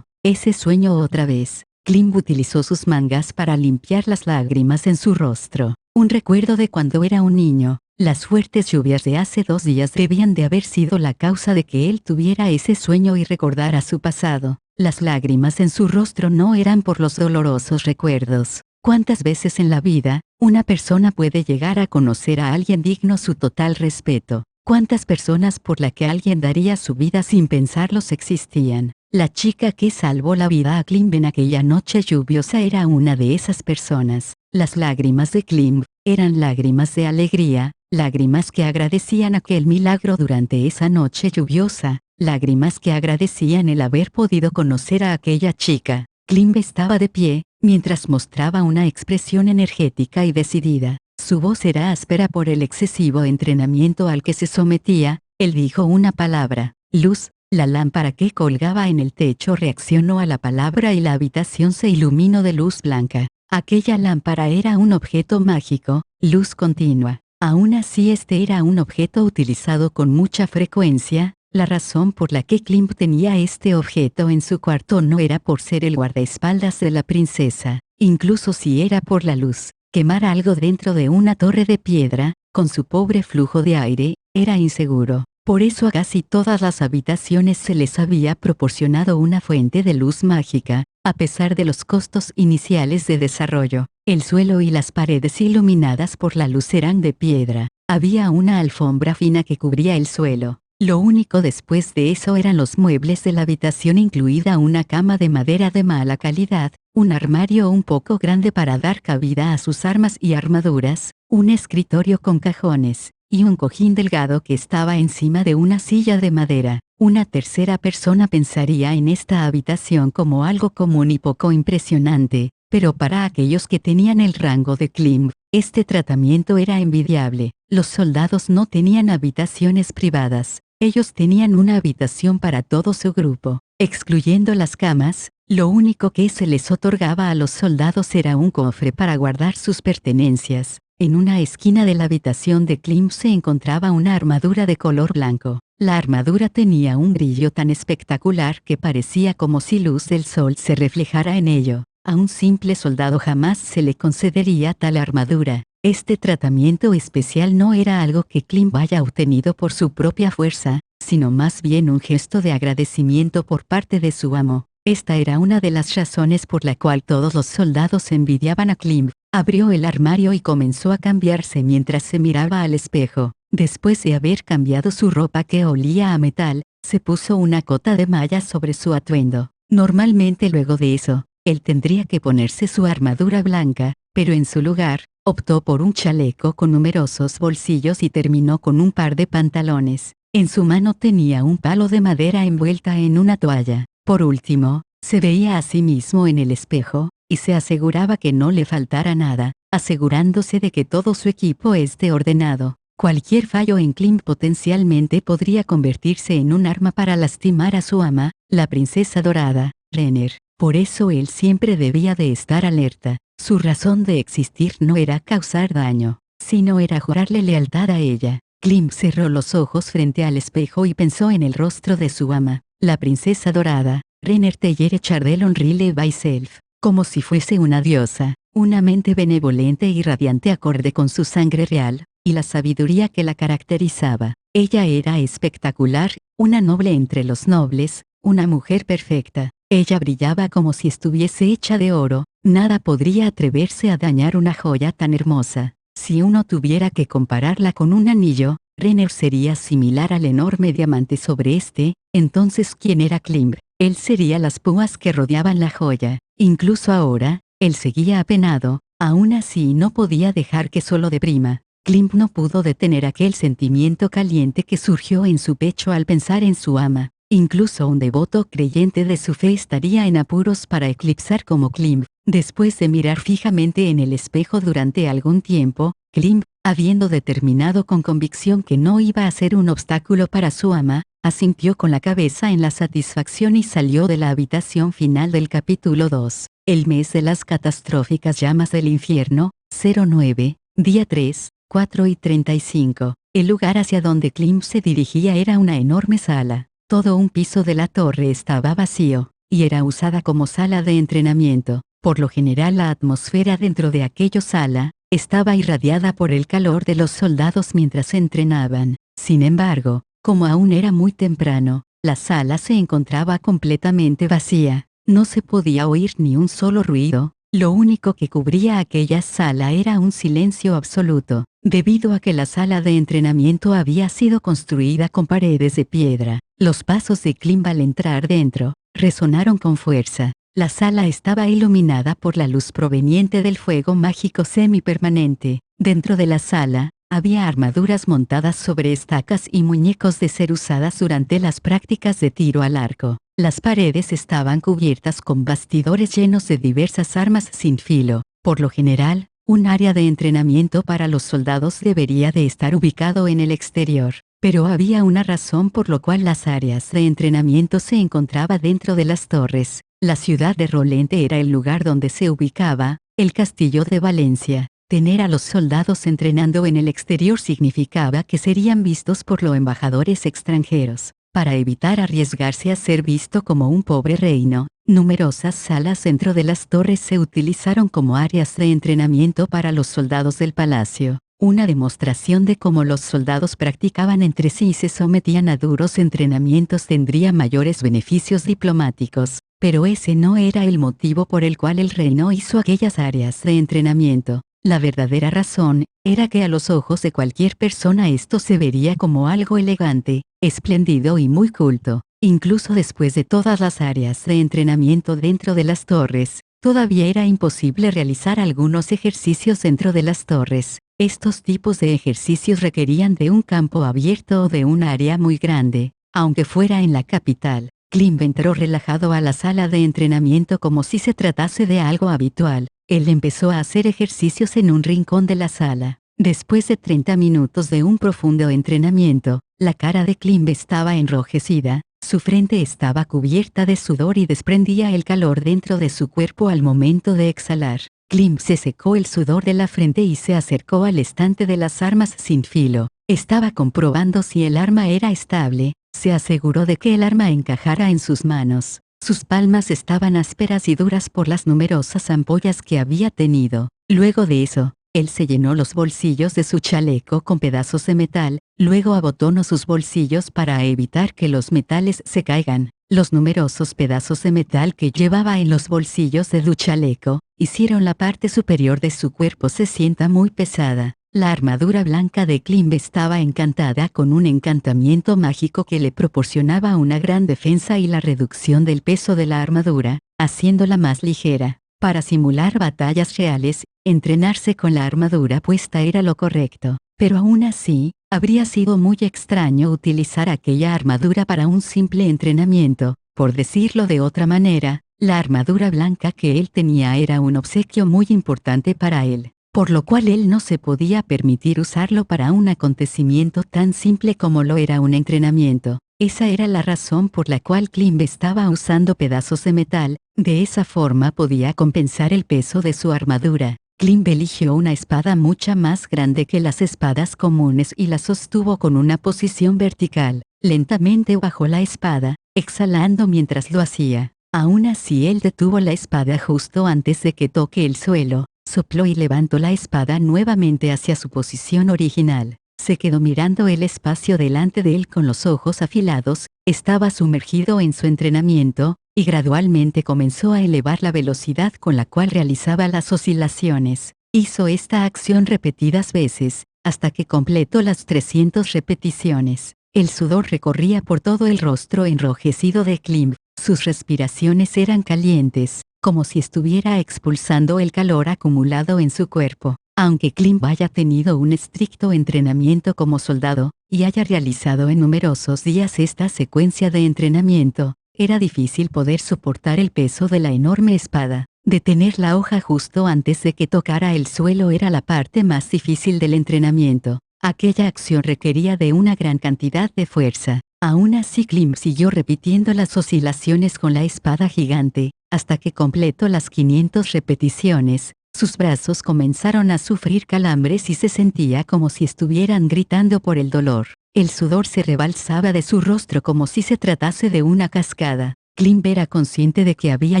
Ese sueño otra vez. Klim utilizó sus mangas para limpiar las lágrimas en su rostro. Un recuerdo de cuando era un niño. Las fuertes lluvias de hace 2 días debían de haber sido la causa de que él tuviera ese sueño y recordara su pasado. Las lágrimas en su rostro no eran por los dolorosos recuerdos. ¿Cuántas veces en la vida, una persona puede llegar a conocer a alguien digno su total respeto? ¿Cuántas personas por la que alguien daría su vida sin pensarlos existían? La chica que salvó la vida a Klim en aquella noche lluviosa era una de esas personas. Las lágrimas de Klim eran lágrimas de alegría, lágrimas que agradecían aquel milagro durante esa noche lluviosa, lágrimas que agradecían el haber podido conocer a aquella chica. Klim estaba de pie, mientras mostraba una expresión energética y decidida. Su voz era áspera por el excesivo entrenamiento al que se sometía. Él dijo una palabra: luz. La lámpara que colgaba en el techo reaccionó a la palabra y la habitación se iluminó de luz blanca. Aquella lámpara era un objeto mágico, luz continua. Aún así este era un objeto utilizado con mucha frecuencia. La razón por la que Klim tenía este objeto en su cuarto no era por ser el guardaespaldas de la princesa, incluso si era por la luz. Quemar algo dentro de una torre de piedra, con su pobre flujo de aire, era inseguro. Por eso a casi todas las habitaciones se les había proporcionado una fuente de luz mágica, a pesar de los costos iniciales de desarrollo. El suelo y las paredes iluminadas por la luz eran de piedra. Había una alfombra fina que cubría el suelo. Lo único después de eso eran los muebles de la habitación, incluida una cama de madera de mala calidad, un armario un poco grande para dar cabida a sus armas y armaduras, un escritorio con cajones, y un cojín delgado que estaba encima de una silla de madera. Una tercera persona pensaría en esta habitación como algo común y poco impresionante, pero para aquellos que tenían el rango de Klim, este tratamiento era envidiable. Los soldados no tenían habitaciones privadas. Ellos tenían una habitación para todo su grupo. Excluyendo las camas, lo único que se les otorgaba a los soldados era un cofre para guardar sus pertenencias. En una esquina de la habitación de Klim se encontraba una armadura de color blanco. La armadura tenía un brillo tan espectacular que parecía como si luz del sol se reflejara en ello. A un simple soldado jamás se le concedería tal armadura. Este tratamiento especial no era algo que Klim haya obtenido por su propia fuerza, sino más bien un gesto de agradecimiento por parte de su amo. Esta era una de las razones por la cual todos los soldados envidiaban a Klim. Abrió el armario y comenzó a cambiarse mientras se miraba al espejo. Después de haber cambiado su ropa que olía a metal, se puso una cota de malla sobre su atuendo. Normalmente luego de eso, él tendría que ponerse su armadura blanca, pero en su lugar, optó por un chaleco con numerosos bolsillos y terminó con un par de pantalones. En su mano tenía un palo de madera envuelta en una toalla. Por último, se veía a sí mismo en el espejo, y se aseguraba que no le faltara nada, asegurándose de que todo su equipo esté ordenado. Cualquier fallo en Klim potencialmente podría convertirse en un arma para lastimar a su ama, la princesa dorada, Renner. Por eso él siempre debía de estar alerta. Su razón de existir no era causar daño, sino era jurarle lealtad a ella. Klim cerró los ojos frente al espejo y pensó en el rostro de su ama. La princesa dorada, Renner Teller Chardellon Rile Byself, como si fuese una diosa, una mente benevolente y radiante acorde con su sangre real, y la sabiduría que la caracterizaba. Ella era espectacular, una noble entre los nobles, una mujer perfecta. Ella brillaba como si estuviese hecha de oro, nada podría atreverse a dañar una joya tan hermosa. Si uno tuviera que compararla con un anillo, Renner sería similar al enorme diamante sobre este. Entonces, ¿quién era Klimb? Él sería las púas que rodeaban la joya. Incluso ahora, él seguía apenado, aún así no podía dejar que solo deprima. Klimb no pudo detener aquel sentimiento caliente que surgió en su pecho al pensar en su ama. Incluso un devoto creyente de su fe estaría en apuros para eclipsar como Klimb. Después de mirar fijamente en el espejo durante algún tiempo, Klimb, habiendo determinado con convicción que no iba a ser un obstáculo para su ama, asintió con la cabeza en la satisfacción y salió de la habitación final del capítulo 2. El mes de las catastróficas llamas del infierno, 09, día 3, 4 y 35. El lugar hacia donde Klimb se dirigía era una enorme sala. Todo un piso de la torre estaba vacío, y era usada como sala de entrenamiento. Por lo general la atmósfera dentro de aquella sala estaba irradiada por el calor de los soldados mientras entrenaban. Sin embargo, como aún era muy temprano, la sala se encontraba completamente vacía. No se podía oír ni un solo ruido. Lo único que cubría aquella sala era un silencio absoluto, debido a que la sala de entrenamiento había sido construida con paredes de piedra. Los pasos de Klimb al entrar dentro resonaron con fuerza. La sala estaba iluminada por la luz proveniente del fuego mágico semipermanente. Dentro de la sala, había armaduras montadas sobre estacas y muñecos de ser usadas durante las prácticas de tiro al arco. Las paredes estaban cubiertas con bastidores llenos de diversas armas sin filo. Por lo general, un área de entrenamiento para los soldados debería de estar ubicado en el exterior. Pero había una razón por la cual las áreas de entrenamiento se encontraban dentro de las torres. La ciudad de Rolente era el lugar donde se ubicaba el castillo de Valencia. Tener a los soldados entrenando en el exterior significaba que serían vistos por los embajadores extranjeros. Para evitar arriesgarse a ser visto como un pobre reino, numerosas salas dentro de las torres se utilizaron como áreas de entrenamiento para los soldados del palacio. Una demostración de cómo los soldados practicaban entre sí y se sometían a duros entrenamientos tendría mayores beneficios diplomáticos, pero ese no era el motivo por el cual el reino hizo aquellas áreas de entrenamiento. La verdadera razón era que a los ojos de cualquier persona esto se vería como algo elegante, espléndido y muy culto. Incluso después de todas las áreas de entrenamiento dentro de las torres, todavía era imposible realizar algunos ejercicios dentro de las torres. Estos tipos de ejercicios requerían de un campo abierto o de un área muy grande, aunque fuera en la capital. Klimb entró relajado a la sala de entrenamiento como si se tratase de algo habitual. Él empezó a hacer ejercicios en un rincón de la sala. Después de 30 minutos de un profundo entrenamiento, la cara de Klimb estaba enrojecida, su frente estaba cubierta de sudor y desprendía el calor dentro de su cuerpo al momento de exhalar. Klimb se secó el sudor de la frente y se acercó al estante de las armas sin filo. Estaba comprobando si el arma era estable, se aseguró de que el arma encajara en sus manos. Sus palmas estaban ásperas y duras por las numerosas ampollas que había tenido. Luego de eso, él se llenó los bolsillos de su chaleco con pedazos de metal, luego abotonó sus bolsillos para evitar que los metales se caigan. Los numerosos pedazos de metal que llevaba en los bolsillos de su chaleco hicieron la parte superior de su cuerpo se sienta muy pesada. La armadura blanca de Klimb estaba encantada con un encantamiento mágico que le proporcionaba una gran defensa y la reducción del peso de la armadura, haciéndola más ligera. Para simular batallas reales, entrenarse con la armadura puesta era lo correcto. Pero aún así, habría sido muy extraño utilizar aquella armadura para un simple entrenamiento. Por decirlo de otra manera, la armadura blanca que él tenía era un obsequio muy importante para él, por lo cual él no se podía permitir usarlo para un acontecimiento tan simple como lo era un entrenamiento. Esa era la razón por la cual Klimb estaba usando pedazos de metal, de esa forma podía compensar el peso de su armadura. Klimb eligió una espada mucha más grande que las espadas comunes y la sostuvo con una posición vertical. Lentamente bajó la espada, exhalando mientras lo hacía. Aún así él detuvo la espada justo antes de que toque el suelo, sopló y levantó la espada nuevamente hacia su posición original. Se quedó mirando el espacio delante de él con los ojos afilados, estaba sumergido en su entrenamiento, y gradualmente comenzó a elevar la velocidad con la cual realizaba las oscilaciones. Hizo esta acción repetidas veces, hasta que completó las 300 repeticiones. El sudor recorría por todo el rostro enrojecido de Klimb. Sus respiraciones eran calientes, como si estuviera expulsando el calor acumulado en su cuerpo. Aunque Klimb haya tenido un estricto entrenamiento como soldado, y haya realizado en numerosos días esta secuencia de entrenamiento, era difícil poder soportar el peso de la enorme espada. Detener la hoja justo antes de que tocara el suelo era la parte más difícil del entrenamiento. Aquella acción requería de una gran cantidad de fuerza. Aún así Klimb siguió repitiendo las oscilaciones con la espada gigante, hasta que completó las 500 repeticiones. Sus brazos comenzaron a sufrir calambres y se sentía como si estuvieran gritando por el dolor. El sudor se rebalsaba de su rostro como si se tratase de una cascada. Klimb era consciente de que había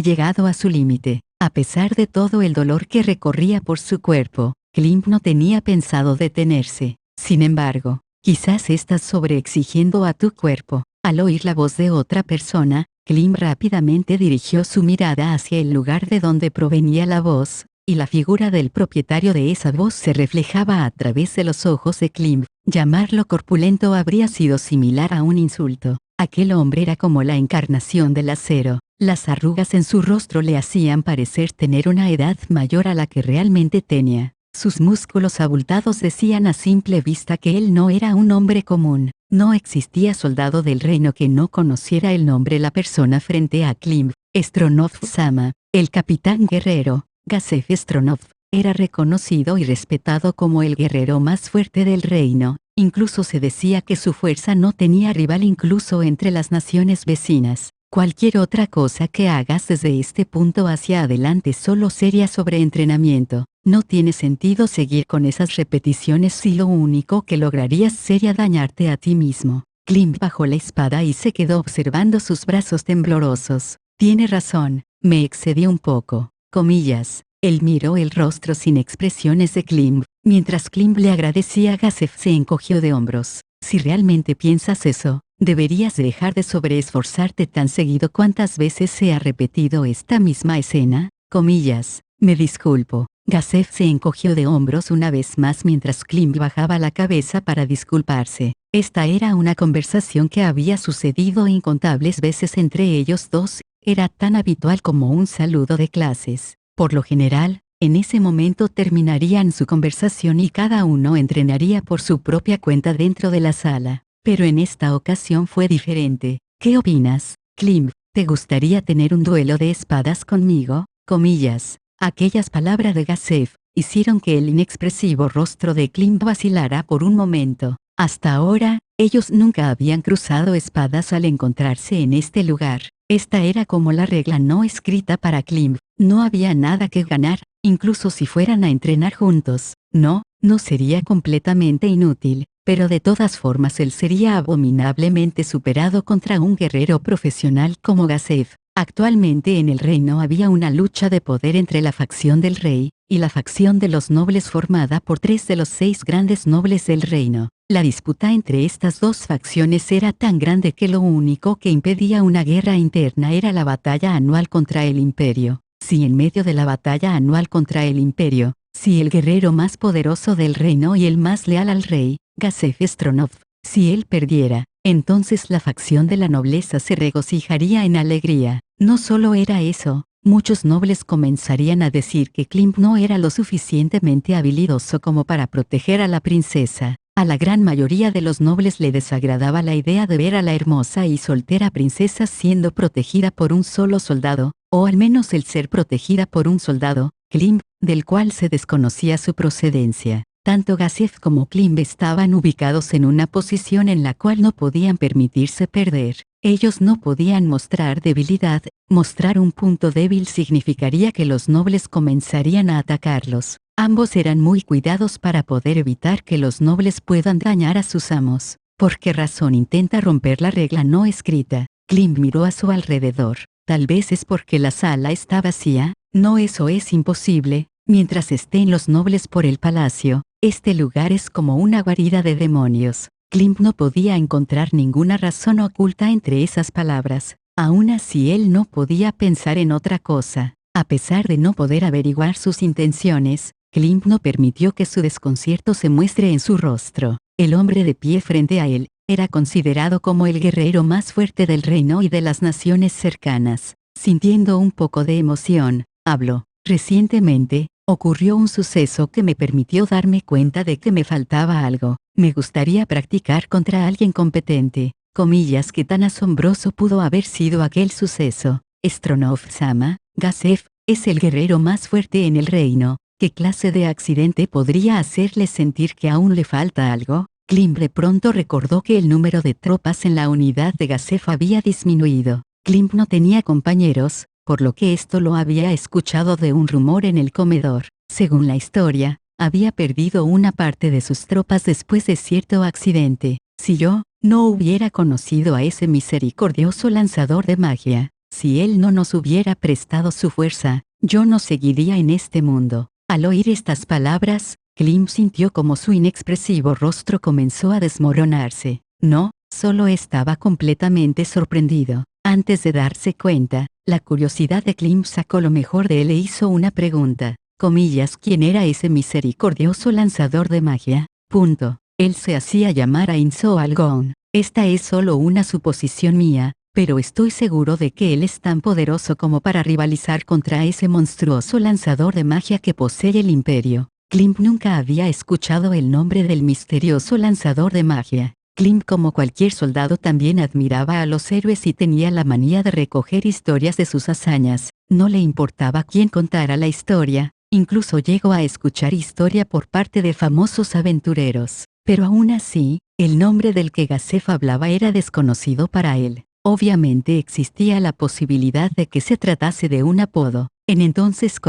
llegado a su límite. A pesar de todo el dolor que recorría por su cuerpo, Klimb no tenía pensado detenerse. Sin embargo, quizás estás sobreexigiendo a tu cuerpo. Al oír la voz de otra persona, Klimb rápidamente dirigió su mirada hacia el lugar de donde provenía la voz, y la figura del propietario de esa voz se reflejaba a través de los ojos de Klimb. Llamarlo corpulento habría sido similar a un insulto. Aquel hombre era como la encarnación del acero. Las arrugas en su rostro le hacían parecer tener una edad mayor a la que realmente tenía. Sus músculos abultados decían a simple vista que él no era un hombre común. No existía soldado del reino que no conociera el nombre la persona frente a Klimb. Stronov-sama, el capitán guerrero, Gazef Stronov, era reconocido y respetado como el guerrero más fuerte del reino. Incluso se decía que su fuerza no tenía rival incluso entre las naciones vecinas. Cualquier otra cosa que hagas desde este punto hacia adelante solo sería sobreentrenamiento. No tiene sentido seguir con esas repeticiones si lo único que lograrías sería dañarte a ti mismo. Klimb bajó la espada y se quedó observando sus brazos temblorosos. Tiene razón, me excedí un poco. Comillas. Él miró el rostro sin expresiones de Klimb. Mientras Klimb le agradecía, Gazef se encogió de hombros. Si realmente piensas eso, deberías dejar de sobreesforzarte tan seguido. ¿Cuántas veces se ha repetido esta misma escena? Comillas. Me disculpo. Gazef se encogió de hombros una vez más mientras Klimb bajaba la cabeza para disculparse. Esta era una conversación que había sucedido incontables veces entre ellos dos. Era tan habitual como un saludo de clases. Por lo general, en ese momento terminarían su conversación y cada uno entrenaría por su propia cuenta dentro de la sala. Pero en esta ocasión fue diferente. ¿Qué opinas, Klimb? ¿Te gustaría tener un duelo de espadas conmigo? Comillas. Aquellas palabras de Gazef hicieron que el inexpresivo rostro de Klimb vacilara por un momento. Hasta ahora, ellos nunca habían cruzado espadas al encontrarse en este lugar. Esta era como la regla no escrita para Klimb. No había nada que ganar, incluso si fueran a entrenar juntos. No sería completamente inútil, pero de todas formas él sería abominablemente superado contra un guerrero profesional como Gazef. Actualmente en el reino había una lucha de poder entre la facción del rey y la facción de los nobles formada por 3 de los 6 grandes nobles del reino. La disputa entre estas dos facciones era tan grande que lo único que impedía una guerra interna era la batalla anual contra el imperio. Si en medio de la batalla anual contra el imperio, si el guerrero más poderoso del reino y el más leal al rey, Gazef Stronov, si él perdiera, entonces la facción de la nobleza se regocijaría en alegría. No solo era eso, muchos nobles comenzarían a decir que Klimb no era lo suficientemente habilidoso como para proteger a la princesa. A la gran mayoría de los nobles le desagradaba la idea de ver a la hermosa y soltera princesa siendo protegida por un solo soldado, o al menos el ser protegida por un soldado, Klimb, del cual se desconocía su procedencia. Tanto Gazef como Klimb estaban ubicados en una posición en la cual no podían permitirse perder. Ellos no podían mostrar debilidad. Mostrar un punto débil significaría que los nobles comenzarían a atacarlos. Ambos eran muy cuidadosos para poder evitar que los nobles puedan dañar a sus amos. ¿Por qué razón intenta romper la regla no escrita? Klim miró a su alrededor. Tal vez es porque la sala está vacía. No, eso es imposible. Mientras estén los nobles por el palacio, este lugar es como una guarida de demonios. Klim no podía encontrar ninguna razón oculta entre esas palabras. Aún así él no podía pensar en otra cosa. A pesar de no poder averiguar sus intenciones, Klim no permitió que su desconcierto se muestre en su rostro. El hombre de pie frente a él era considerado como el guerrero más fuerte del reino y de las naciones cercanas. Sintiendo un poco de emoción, habló. Recientemente, ocurrió un suceso que me permitió darme cuenta de que me faltaba algo. Me gustaría practicar contra alguien competente. Comillas, ¿qué tan asombroso pudo haber sido aquel suceso? Stronov-sama, Gazef, es el guerrero más fuerte en el reino. ¿Qué clase de accidente podría hacerle sentir que aún le falta algo? Klim de pronto recordó que el número de tropas en la unidad de Gazef había disminuido. Klim no tenía compañeros, por lo que esto lo había escuchado de un rumor en el comedor. Según la historia, había perdido una parte de sus tropas después de cierto accidente. Si yo no hubiera conocido a ese misericordioso lanzador de magia, si él no nos hubiera prestado su fuerza, yo no seguiría en este mundo. Al oír estas palabras, Klim sintió como su inexpresivo rostro comenzó a desmoronarse. No, solo estaba completamente sorprendido. Antes de darse cuenta, la curiosidad de Klim sacó lo mejor de él e hizo una pregunta. Comillas, ¿quién era ese misericordioso lanzador de magia? Punto. Él se hacía llamar Ainzo Algon. Esta es solo una suposición mía, pero estoy seguro de que él es tan poderoso como para rivalizar contra ese monstruoso lanzador de magia que posee el imperio. Klim nunca había escuchado el nombre del misterioso lanzador de magia. Klim, como cualquier soldado, también admiraba a los héroes y tenía la manía de recoger historias de sus hazañas. No le importaba quién contara la historia, incluso llegó a escuchar historia por parte de famosos aventureros. Pero aún así, el nombre del que Gazef hablaba era desconocido para él. Obviamente existía la posibilidad de que se tratase de un apodo. En entonces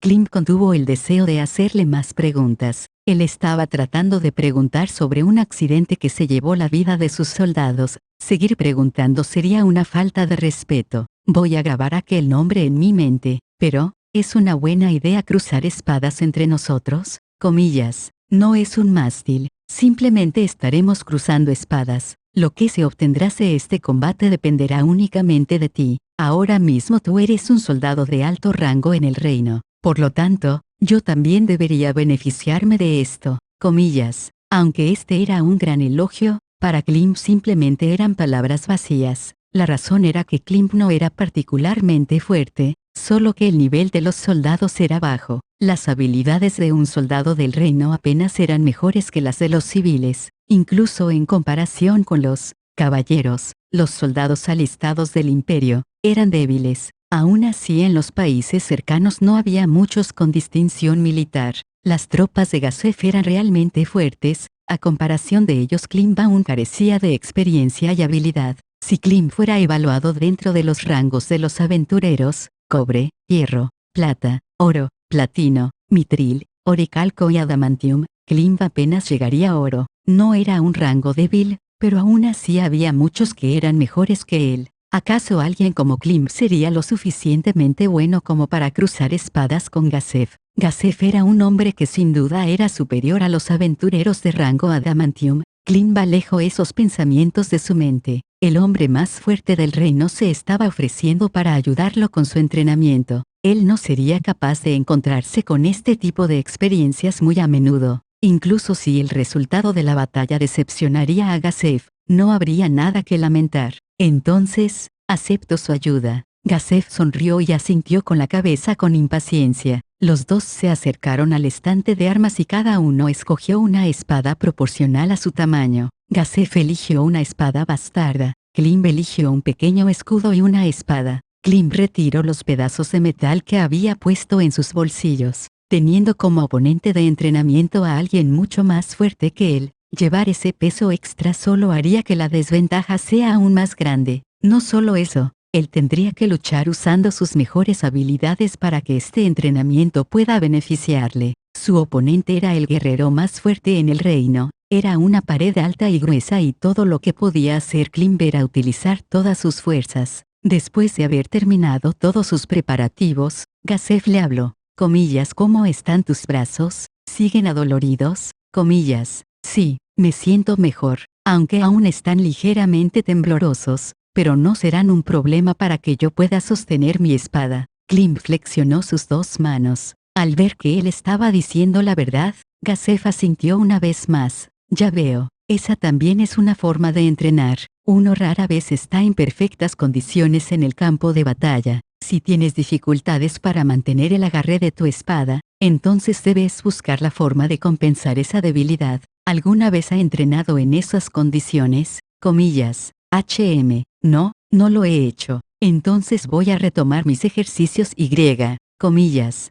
Klim contuvo el deseo de hacerle más preguntas. Él estaba tratando de preguntar sobre un accidente que se llevó la vida de sus soldados. Seguir preguntando sería una falta de respeto. Voy a grabar aquel nombre en mi mente, pero, ¿es una buena idea cruzar espadas entre nosotros? Comillas, no es un mástil, simplemente estaremos cruzando espadas. Lo que se obtendrá de este combate dependerá únicamente de ti. Ahora mismo tú eres un soldado de alto rango en el reino. Por lo tanto, yo también debería beneficiarme de esto. Comillas. Aunque este era un gran elogio, para Klim simplemente eran palabras vacías. La razón era que Klim no era particularmente fuerte, solo que el nivel de los soldados era bajo. Las habilidades de un soldado del reino apenas eran mejores que las de los civiles, incluso en comparación con los caballeros. Los soldados alistados del imperio eran débiles. Aún así, en los países cercanos no había muchos con distinción militar. Las tropas de Gazef eran realmente fuertes. A comparación de ellos, Klim aún carecía de experiencia y habilidad. Si Klim fuera evaluado dentro de los rangos de los aventureros, cobre, hierro, plata, oro, platino, mitril, oricalco y adamantium, Klim apenas llegaría a oro. No era un rango débil, pero aún así había muchos que eran mejores que él. ¿Acaso alguien como Klim sería lo suficientemente bueno como para cruzar espadas con Gazef? Gazef era un hombre que sin duda era superior a los aventureros de rango adamantium. Klim alejó esos pensamientos de su mente. El hombre más fuerte del reino se estaba ofreciendo para ayudarlo con su entrenamiento. Él no sería capaz de encontrarse con este tipo de experiencias muy a menudo. Incluso si el resultado de la batalla decepcionaría a Gazef, no habría nada que lamentar. Entonces, acepto su ayuda. Gazef sonrió y asintió con la cabeza con impaciencia. Los dos se acercaron al estante de armas y cada uno escogió una espada proporcional a su tamaño. Gazef eligió una espada bastarda. Klim eligió un pequeño escudo y una espada. Klim retiró los pedazos de metal que había puesto en sus bolsillos. Teniendo como oponente de entrenamiento a alguien mucho más fuerte que él, llevar ese peso extra solo haría que la desventaja sea aún más grande. No solo eso, él tendría que luchar usando sus mejores habilidades para que este entrenamiento pueda beneficiarle. Su oponente era el guerrero más fuerte en el reino. Era una pared alta y gruesa y todo lo que podía hacer Klimb era utilizar todas sus fuerzas. Después de haber terminado todos sus preparativos, Gazef le habló. Comillas, ¿cómo están tus brazos? ¿Siguen adoloridos? Comillas, sí, me siento mejor, aunque aún están ligeramente temblorosos, pero no serán un problema para que yo pueda sostener mi espada. Klimb flexionó sus dos manos. Al ver que él estaba diciendo la verdad, Gazef asintió una vez más. Ya veo, esa también es una forma de entrenar. Uno rara vez está en perfectas condiciones en el campo de batalla. Si tienes dificultades para mantener el agarre de tu espada, entonces debes buscar la forma de compensar esa debilidad. ¿Alguna vez ha entrenado en esas condiciones? Comillas, no lo he hecho. Entonces voy a retomar mis ejercicios comillas,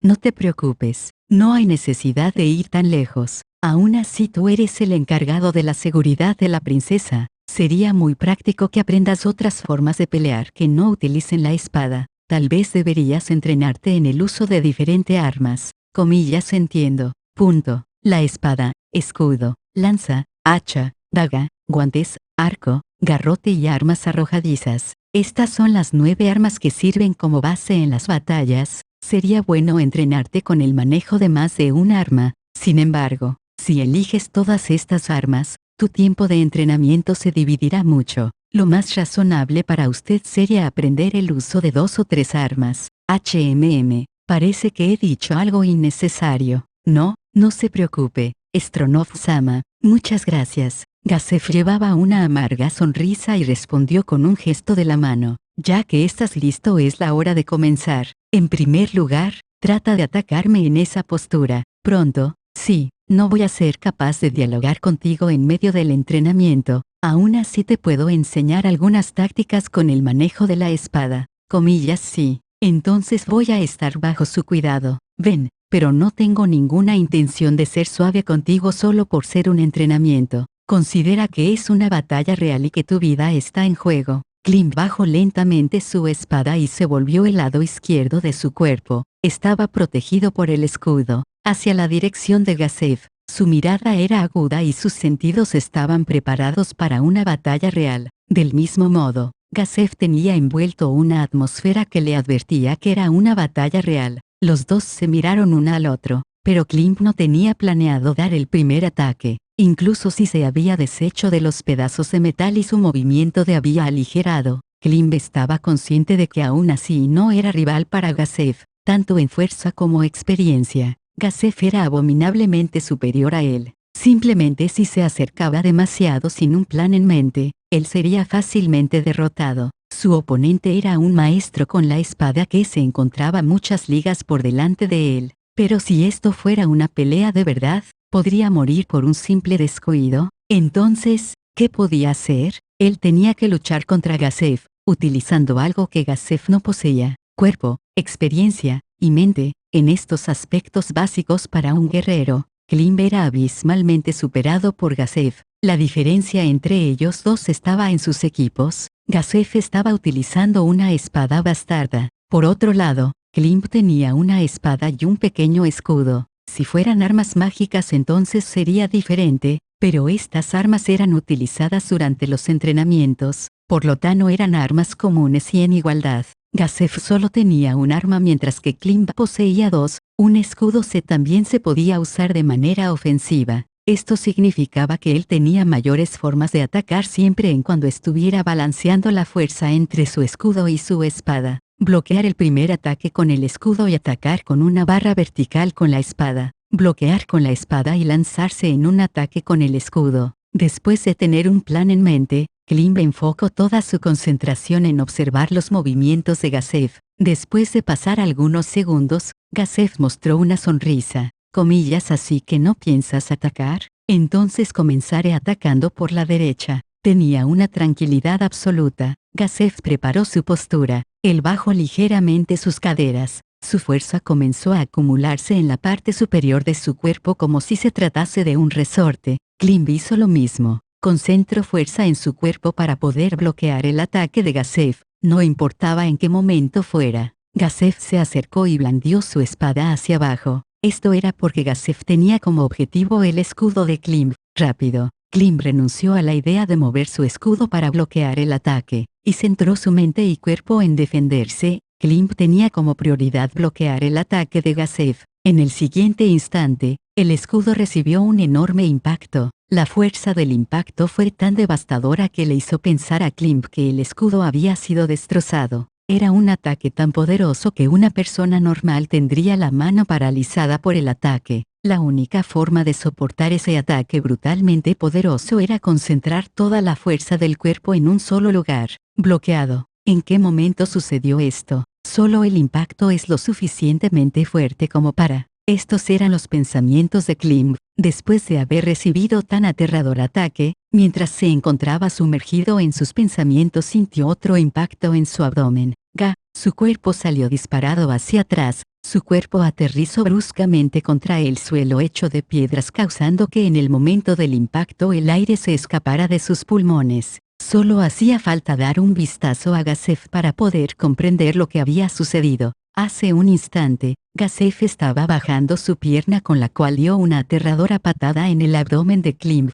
no te preocupes, no hay necesidad de ir tan lejos. Aún así tú eres el encargado de la seguridad de la princesa. Sería muy práctico que aprendas otras formas de pelear que no utilicen la espada. Tal vez deberías entrenarte en el uso de diferentes armas. Comillas, entiendo. Punto. La espada, escudo, lanza, hacha, daga, guantes, arco, garrote y armas arrojadizas. Estas son las 9 armas que sirven como base en las batallas. Sería bueno entrenarte con el manejo de más de un arma. Sin embargo, si eliges todas estas armas, tu tiempo de entrenamiento se dividirá mucho. Lo más razonable para usted sería aprender el uso de 2 o 3 armas. Parece que he dicho algo innecesario. No se preocupe, Stronov-sama, muchas gracias. Gazef llevaba una amarga sonrisa y respondió con un gesto de la mano. Ya que estás listo, es la hora de comenzar. En primer lugar, trata de atacarme en esa postura. Pronto. Sí, no voy a ser capaz de dialogar contigo en medio del entrenamiento. Aún así te puedo enseñar algunas tácticas con el manejo de la espada. Comillas, sí. Entonces voy a estar bajo su cuidado. Ven, pero no tengo ninguna intención de ser suave contigo solo por ser un entrenamiento. Considera que es una batalla real y que tu vida está en juego. Klimb bajó lentamente su espada y se volvió el lado izquierdo de su cuerpo. Estaba protegido por el escudo. Hacia la dirección de Gazef. Su mirada era aguda y sus sentidos estaban preparados para una batalla real. Del mismo modo, Gazef tenía envuelto una atmósfera que le advertía que era una batalla real. Los dos se miraron uno al otro, pero Klimb no tenía planeado dar el primer ataque. Incluso si se había deshecho de los pedazos de metal y su movimiento de había aligerado, Klimb estaba consciente de que aún así no era rival para Gazef, tanto en fuerza como experiencia. Gazef era abominablemente superior a él. Simplemente si se acercaba demasiado sin un plan en mente, él sería fácilmente derrotado. Su oponente era un maestro con la espada que se encontraba muchas ligas por delante de él. Pero si esto fuera una pelea de verdad, podría morir por un simple descuido. Entonces, ¿qué podía hacer? Él tenía que luchar contra Gazef, utilizando algo que Gazef no poseía: cuerpo, experiencia y mente. En estos aspectos básicos para un guerrero, Klimb era abismalmente superado por Gazef. La diferencia entre ellos dos estaba en sus equipos. Gazef estaba utilizando una espada bastarda. Por otro lado, Klimb tenía una espada y un pequeño escudo. Si fueran armas mágicas entonces sería diferente, pero estas armas eran utilizadas durante los entrenamientos, por lo tanto eran armas comunes y en igualdad. Gazef solo tenía un arma mientras que Klimb poseía 2, un escudo también se podía usar de manera ofensiva. Esto significaba que él tenía mayores formas de atacar siempre en cuando estuviera balanceando la fuerza entre su escudo y su espada. Bloquear el primer ataque con el escudo y atacar con una barra vertical con la espada. Bloquear con la espada y lanzarse en un ataque con el escudo. Después de tener un plan en mente, Klimb enfocó toda su concentración en observar los movimientos de Gazef. Después de pasar algunos segundos, Gazef mostró una sonrisa. Comillas, así que no piensas atacar. Entonces comenzaré atacando por la derecha. Tenía una tranquilidad absoluta. Gazef preparó su postura. Él bajó ligeramente sus caderas. Su fuerza comenzó a acumularse en la parte superior de su cuerpo como si se tratase de un resorte. Klimb hizo lo mismo. Concentró fuerza en su cuerpo para poder bloquear el ataque de Gazef, no importaba en qué momento fuera. Gazef se acercó y blandió su espada hacia abajo. Esto era porque Gazef tenía como objetivo el escudo de Klimb. Rápido, Klim renunció a la idea de mover su escudo para bloquear el ataque, y centró su mente y cuerpo en defenderse. Klim tenía como prioridad bloquear el ataque de Gazef. En el siguiente instante, el escudo recibió un enorme impacto. La fuerza del impacto fue tan devastadora que le hizo pensar a Klim que el escudo había sido destrozado. Era un ataque tan poderoso que una persona normal tendría la mano paralizada por el ataque. La única forma de soportar ese ataque brutalmente poderoso era concentrar toda la fuerza del cuerpo en un solo lugar. Bloqueado. ¿En qué momento sucedió esto? Solo el impacto es lo suficientemente fuerte como para... Estos eran los pensamientos de Klim, después de haber recibido tan aterrador ataque. Mientras se encontraba sumergido en sus pensamientos sintió otro impacto en su abdomen. Su cuerpo salió disparado hacia atrás, su cuerpo aterrizó bruscamente contra el suelo hecho de piedras causando que en el momento del impacto el aire se escapara de sus pulmones. Solo hacía falta dar un vistazo a Gazef para poder comprender lo que había sucedido. Hace un instante, Gazef estaba bajando su pierna con la cual dio una aterradora patada en el abdomen de Klim.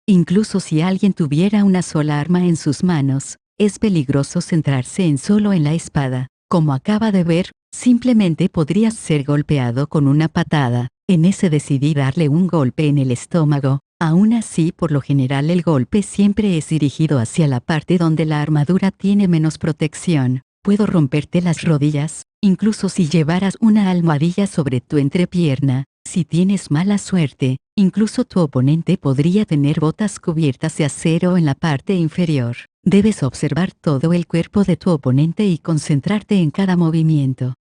Incluso si alguien tuviera una sola arma en sus manos, es peligroso centrarse solo en la espada. Como acaba de ver, simplemente podrías ser golpeado con una patada. En ese decidí darle un golpe en el estómago. Aún así, por lo general el golpe siempre es dirigido hacia la parte donde la armadura tiene menos protección. Puedo romperte las rodillas, incluso si llevaras una almohadilla sobre tu entrepierna. Si tienes mala suerte, incluso tu oponente podría tener botas cubiertas de acero en la parte inferior. Debes observar todo el cuerpo de tu oponente y concentrarte en cada movimiento.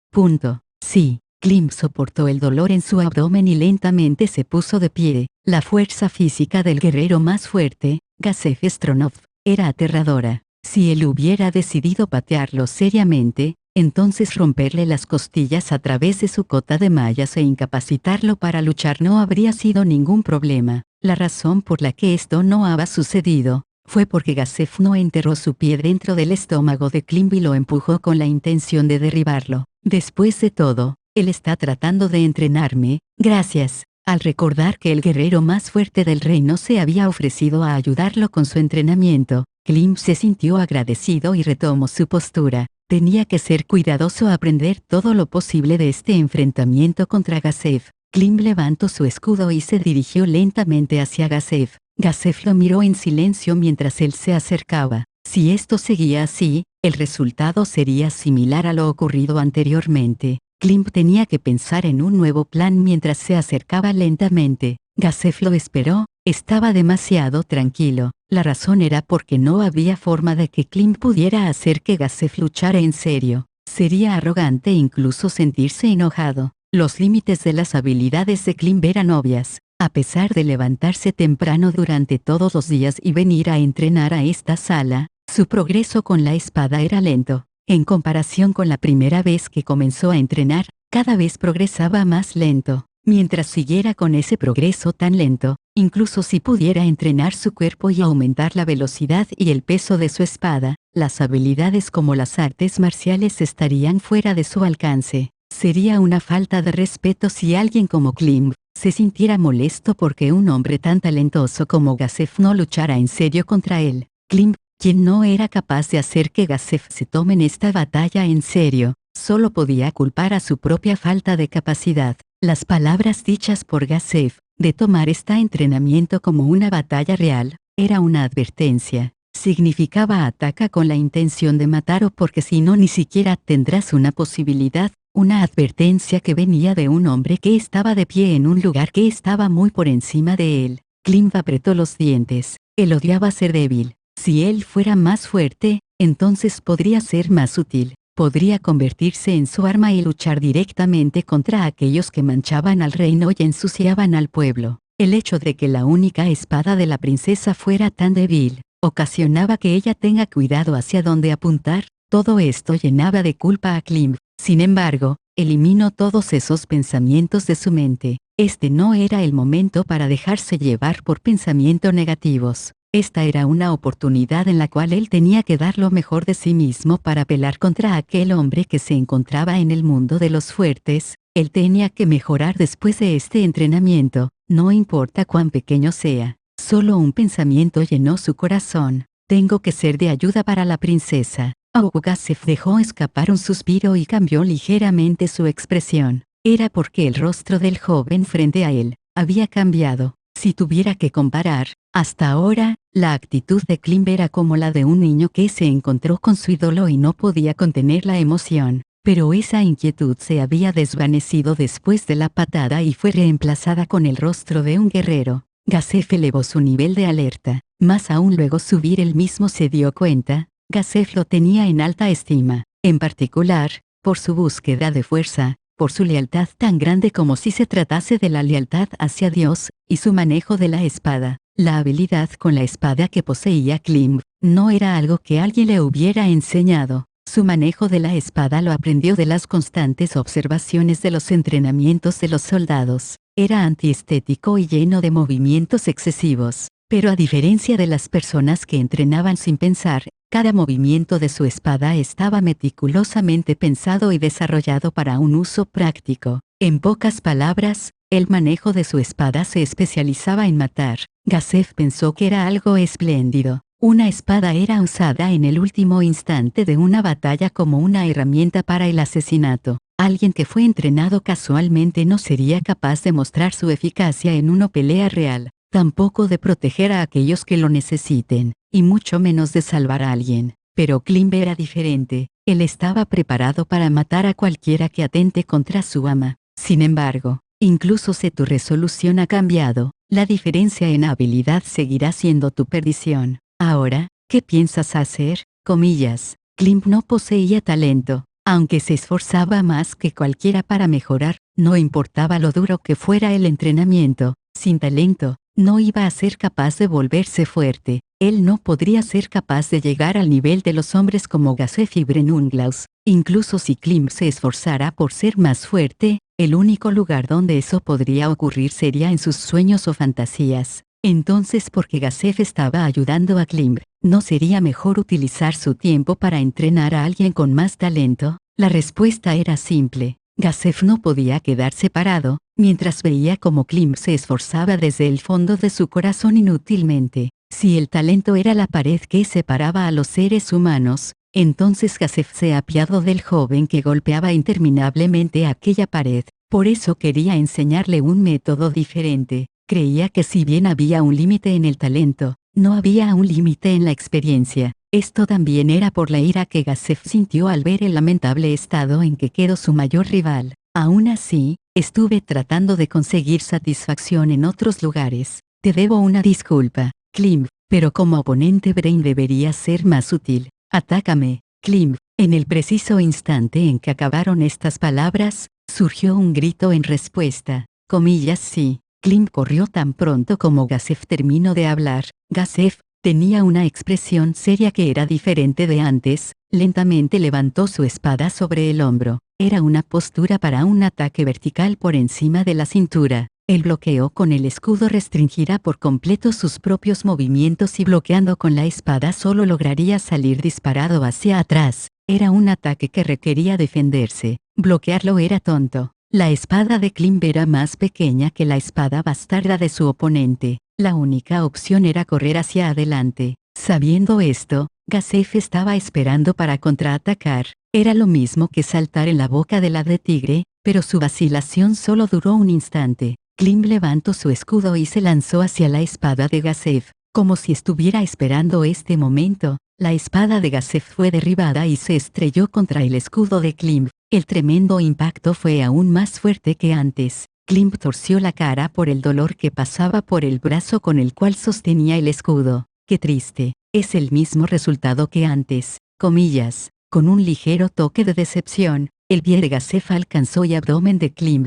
Sí, Klim soportó el dolor en su abdomen y lentamente se puso de pie. La fuerza física del guerrero más fuerte, Gazef Stronov, era aterradora. Si él hubiera decidido patearlo seriamente, entonces romperle las costillas a través de su cota de mallas e incapacitarlo para luchar no habría sido ningún problema. La razón por la que esto no había sucedido fue porque Gazef no enterró su pie dentro del estómago de Klim y lo empujó con la intención de derribarlo. Después de todo, él está tratando de entrenarme. Gracias. Al recordar que el guerrero más fuerte del reino se había ofrecido a ayudarlo con su entrenamiento, Klim se sintió agradecido y retomó su postura. Tenía que ser cuidadoso a aprender todo lo posible de este enfrentamiento contra Gazef. Klim levantó su escudo y se dirigió lentamente hacia Gazef. Gazef lo miró en silencio mientras él se acercaba. Si esto seguía así, el resultado sería similar a lo ocurrido anteriormente. Klim tenía que pensar en un nuevo plan mientras se acercaba lentamente. Gazef lo esperó, estaba demasiado tranquilo. La razón era porque no había forma de que Klim pudiera hacer que Gazef luchara en serio. Sería arrogante incluso sentirse enojado. Los límites de las habilidades de Klim eran obvias. A pesar de levantarse temprano durante todos los días y venir a entrenar a esta sala, su progreso con la espada era lento. En comparación con la primera vez que comenzó a entrenar, cada vez progresaba más lento. Mientras siguiera con ese progreso tan lento, incluso si pudiera entrenar su cuerpo y aumentar la velocidad y el peso de su espada, las habilidades como las artes marciales estarían fuera de su alcance. Sería una falta de respeto si alguien como Klim se sintiera molesto porque un hombre tan talentoso como Gazef no luchara en serio contra él. Klim, quien no era capaz de hacer que Gazef se tome en esta batalla en serio, solo podía culpar a su propia falta de capacidad. Las palabras dichas por Gazef, de tomar este entrenamiento como una batalla real, era una advertencia. Significaba ataca con la intención de matar o porque si no ni siquiera tendrás una posibilidad. Una advertencia que venía de un hombre que estaba de pie en un lugar que estaba muy por encima de él. Klim apretó los dientes. Él odiaba ser débil. Si él fuera más fuerte, entonces podría ser más útil. Podría convertirse en su arma y luchar directamente contra aquellos que manchaban al reino y ensuciaban al pueblo. El hecho de que la única espada de la princesa fuera tan débil, ocasionaba que ella tenga cuidado hacia dónde apuntar. Todo esto llenaba de culpa a Klim. Sin embargo, eliminó todos esos pensamientos de su mente. Este no era el momento para dejarse llevar por pensamientos negativos. Esta era una oportunidad en la cual él tenía que dar lo mejor de sí mismo para pelear contra aquel hombre que se encontraba en el mundo de los fuertes. Él tenía que mejorar después de este entrenamiento, no importa cuán pequeño sea. Solo un pensamiento llenó su corazón: tengo que ser de ayuda para la princesa. Gasef dejó escapar un suspiro y cambió ligeramente su expresión. Era porque el rostro del joven frente a él había cambiado. Si tuviera que comparar, hasta ahora, la actitud de Klimb era como la de un niño que se encontró con su ídolo y no podía contener la emoción. Pero esa inquietud se había desvanecido después de la patada y fue reemplazada con el rostro de un guerrero. Gasef elevó su nivel de alerta. Más aún luego subir él mismo se dio cuenta, Gasef lo tenía en alta estima, en particular, por su búsqueda de fuerza, por su lealtad tan grande como si se tratase de la lealtad hacia Dios, y su manejo de la espada. La habilidad con la espada que poseía Klimb no era algo que alguien le hubiera enseñado. Su manejo de la espada lo aprendió de las constantes observaciones de los entrenamientos de los soldados. Era antiestético y lleno de movimientos excesivos, pero a diferencia de las personas que entrenaban sin pensar, cada movimiento de su espada estaba meticulosamente pensado y desarrollado para un uso práctico. En pocas palabras, el manejo de su espada se especializaba en matar. Gasef pensó que era algo espléndido. Una espada era usada en el último instante de una batalla como una herramienta para el asesinato. Alguien que fue entrenado casualmente no sería capaz de mostrar su eficacia en una pelea real, tampoco de proteger a aquellos que lo necesiten, y mucho menos de salvar a alguien. Pero Klimb era diferente. Él estaba preparado para matar a cualquiera que atente contra su ama. Sin embargo, incluso si tu resolución ha cambiado, la diferencia en habilidad seguirá siendo tu perdición. Ahora, ¿qué piensas hacer? Comillas. Klimb no poseía talento. Aunque se esforzaba más que cualquiera para mejorar, no importaba lo duro que fuera el entrenamiento, sin talento, no iba a ser capaz de volverse fuerte. Él no podría ser capaz de llegar al nivel de los hombres como Gasef y Brenunglaus. Incluso si Klimb se esforzara por ser más fuerte, el único lugar donde eso podría ocurrir sería en sus sueños o fantasías. Entonces, ¿por qué Gasef estaba ayudando a Klimb? ¿No sería mejor utilizar su tiempo para entrenar a alguien con más talento? La respuesta era simple. Gasef no podía quedarse parado, mientras veía cómo Klimb se esforzaba desde el fondo de su corazón inútilmente. Si el talento era la pared que separaba a los seres humanos, entonces Gasef se apiadó del joven que golpeaba interminablemente aquella pared. Por eso quería enseñarle un método diferente. Creía que si bien había un límite en el talento, no había un límite en la experiencia. Esto también era por la ira que Gasef sintió al ver el lamentable estado en que quedó su mayor rival. Aún así, estuve tratando de conseguir satisfacción en otros lugares. Te debo una disculpa, Klimb, pero como oponente Brain debería ser más útil. Atácame, Klimb. En el preciso instante en que acabaron estas palabras, surgió un grito en respuesta. Comillas sí. Klimb corrió tan pronto como Gasef terminó de hablar. Gasef tenía una expresión seria que era diferente de antes. Lentamente levantó su espada sobre el hombro. Era una postura para un ataque vertical por encima de la cintura. El bloqueo con el escudo restringirá por completo sus propios movimientos y bloqueando con la espada solo lograría salir disparado hacia atrás. Era un ataque que requería defenderse. Bloquearlo era tonto. La espada de Klimb era más pequeña que la espada bastarda de su oponente. La única opción era correr hacia adelante. Sabiendo esto, Gasef estaba esperando para contraatacar. Era lo mismo que saltar en la boca de la de tigre, pero su vacilación solo duró un instante. Klimb levantó su escudo y se lanzó hacia la espada de Gasef, como si estuviera esperando este momento. La espada de Gasef fue derribada y se estrelló contra el escudo de Klimb. El tremendo impacto fue aún más fuerte que antes. Klimb torció la cara por el dolor que pasaba por el brazo con el cual sostenía el escudo. Qué triste. Es el mismo resultado que antes. Comillas. Con un ligero toque de decepción, el pie de Gasef alcanzó el abdomen de Klimb,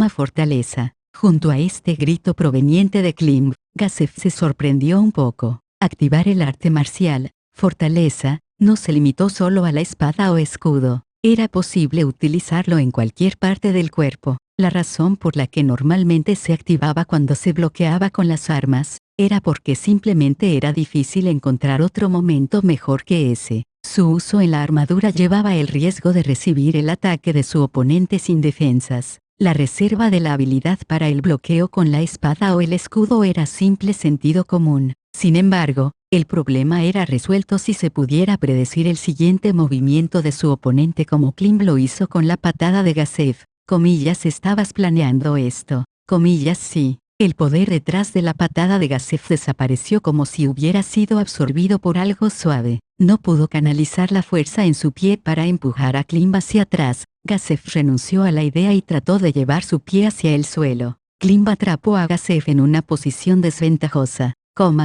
fortaleza. Junto a este grito proveniente de Klimb, Gasef se sorprendió un poco. Activar el arte marcial, fortaleza, no se limitó solo a la espada o escudo. Era posible utilizarlo en cualquier parte del cuerpo. La razón por la que normalmente se activaba cuando se bloqueaba con las armas, era porque simplemente era difícil encontrar otro momento mejor que ese. Su uso en la armadura llevaba el riesgo de recibir el ataque de su oponente sin defensas. La reserva de la habilidad para el bloqueo con la espada o el escudo era simple sentido común. Sin embargo, el problema era resuelto si se pudiera predecir el siguiente movimiento de su oponente como Klim lo hizo con la patada de Gazef. Comillas, estabas planeando esto. Comillas, sí. El poder detrás de la patada de Gazef desapareció como si hubiera sido absorbido por algo suave. No pudo canalizar la fuerza en su pie para empujar a Klim hacia atrás. Gazef renunció a la idea y trató de llevar su pie hacia el suelo. Klim atrapó a Gazef en una posición desventajosa.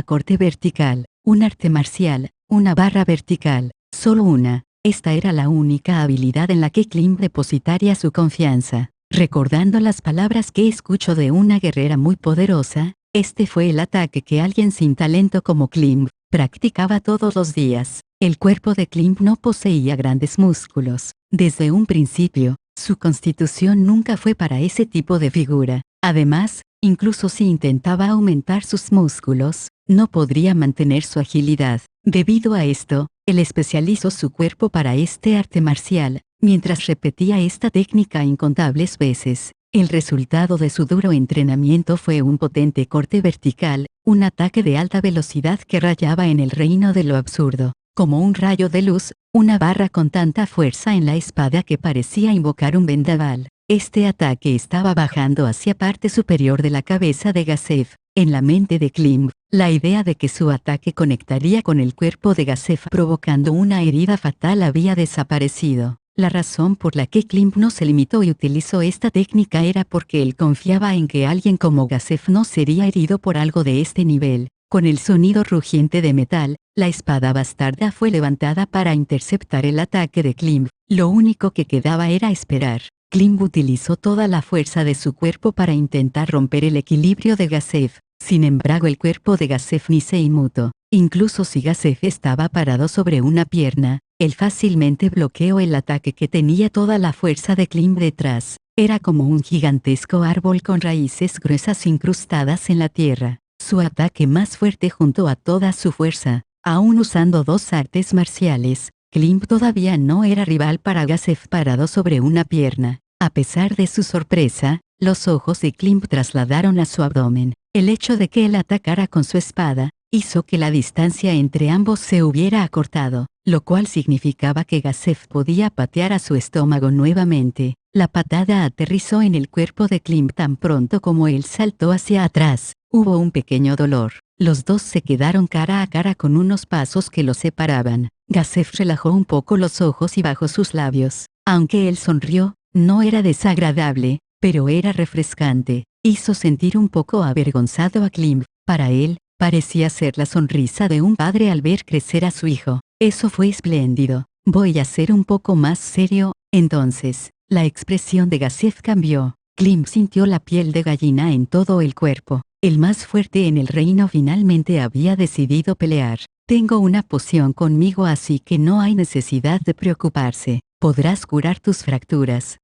Corte vertical. Un arte marcial. Una barra vertical. Solo una. Esta era la única habilidad en la que Klim depositaría su confianza. Recordando las palabras que escuchó de una guerrera muy poderosa, este fue el ataque que alguien sin talento como Klim practicaba todos los días. El cuerpo de Klim no poseía grandes músculos. Desde un principio, su constitución nunca fue para ese tipo de figura. Además, incluso si intentaba aumentar sus músculos, no podría mantener su agilidad. Debido a esto, él especializó su cuerpo para este arte marcial, mientras repetía esta técnica incontables veces. El resultado de su duro entrenamiento fue un potente corte vertical, un ataque de alta velocidad que rayaba en el reino de lo absurdo. Como un rayo de luz, una barra con tanta fuerza en la espada que parecía invocar un vendaval. Este ataque estaba bajando hacia parte superior de la cabeza de Gazef. En la mente de Klim, la idea de que su ataque conectaría con el cuerpo de Gazef provocando una herida fatal había desaparecido. La razón por la que Klim no se limitó y utilizó esta técnica era porque él confiaba en que alguien como Gazef no sería herido por algo de este nivel. Con el sonido rugiente de metal, la espada bastarda fue levantada para interceptar el ataque de Klim. Lo único que quedaba era esperar. Klim utilizó toda la fuerza de su cuerpo para intentar romper el equilibrio de Gazef. Sin embargo, el cuerpo de Gazef ni se inmutó. Incluso si Gazef estaba parado sobre una pierna, él fácilmente bloqueó el ataque que tenía toda la fuerza de Klim detrás. Era como un gigantesco árbol con raíces gruesas incrustadas en la tierra. Su ataque más fuerte junto a toda su fuerza, aún usando dos artes marciales, Klim todavía no era rival para Gazef parado sobre una pierna. A pesar de su sorpresa, los ojos de Klim trasladaron a su abdomen. El hecho de que él atacara con su espada, hizo que la distancia entre ambos se hubiera acortado, lo cual significaba que Gazef podía patear a su estómago nuevamente. La patada aterrizó en el cuerpo de Klim tan pronto como él saltó hacia atrás. Hubo un pequeño dolor. Los dos se quedaron cara a cara con unos pasos que los separaban. Gazef relajó un poco los ojos y bajó sus labios. Aunque él sonrió, no era desagradable, pero era refrescante. Hizo sentir un poco avergonzado a Klim. Para él, parecía ser la sonrisa de un padre al ver crecer a su hijo. Eso fue espléndido. Voy a ser un poco más serio, entonces. La expresión de Gazef cambió. Klim sintió la piel de gallina en todo el cuerpo. El más fuerte en el reino finalmente había decidido pelear. Tengo una poción conmigo, así que no hay necesidad de preocuparse. Podrás curar tus fracturas.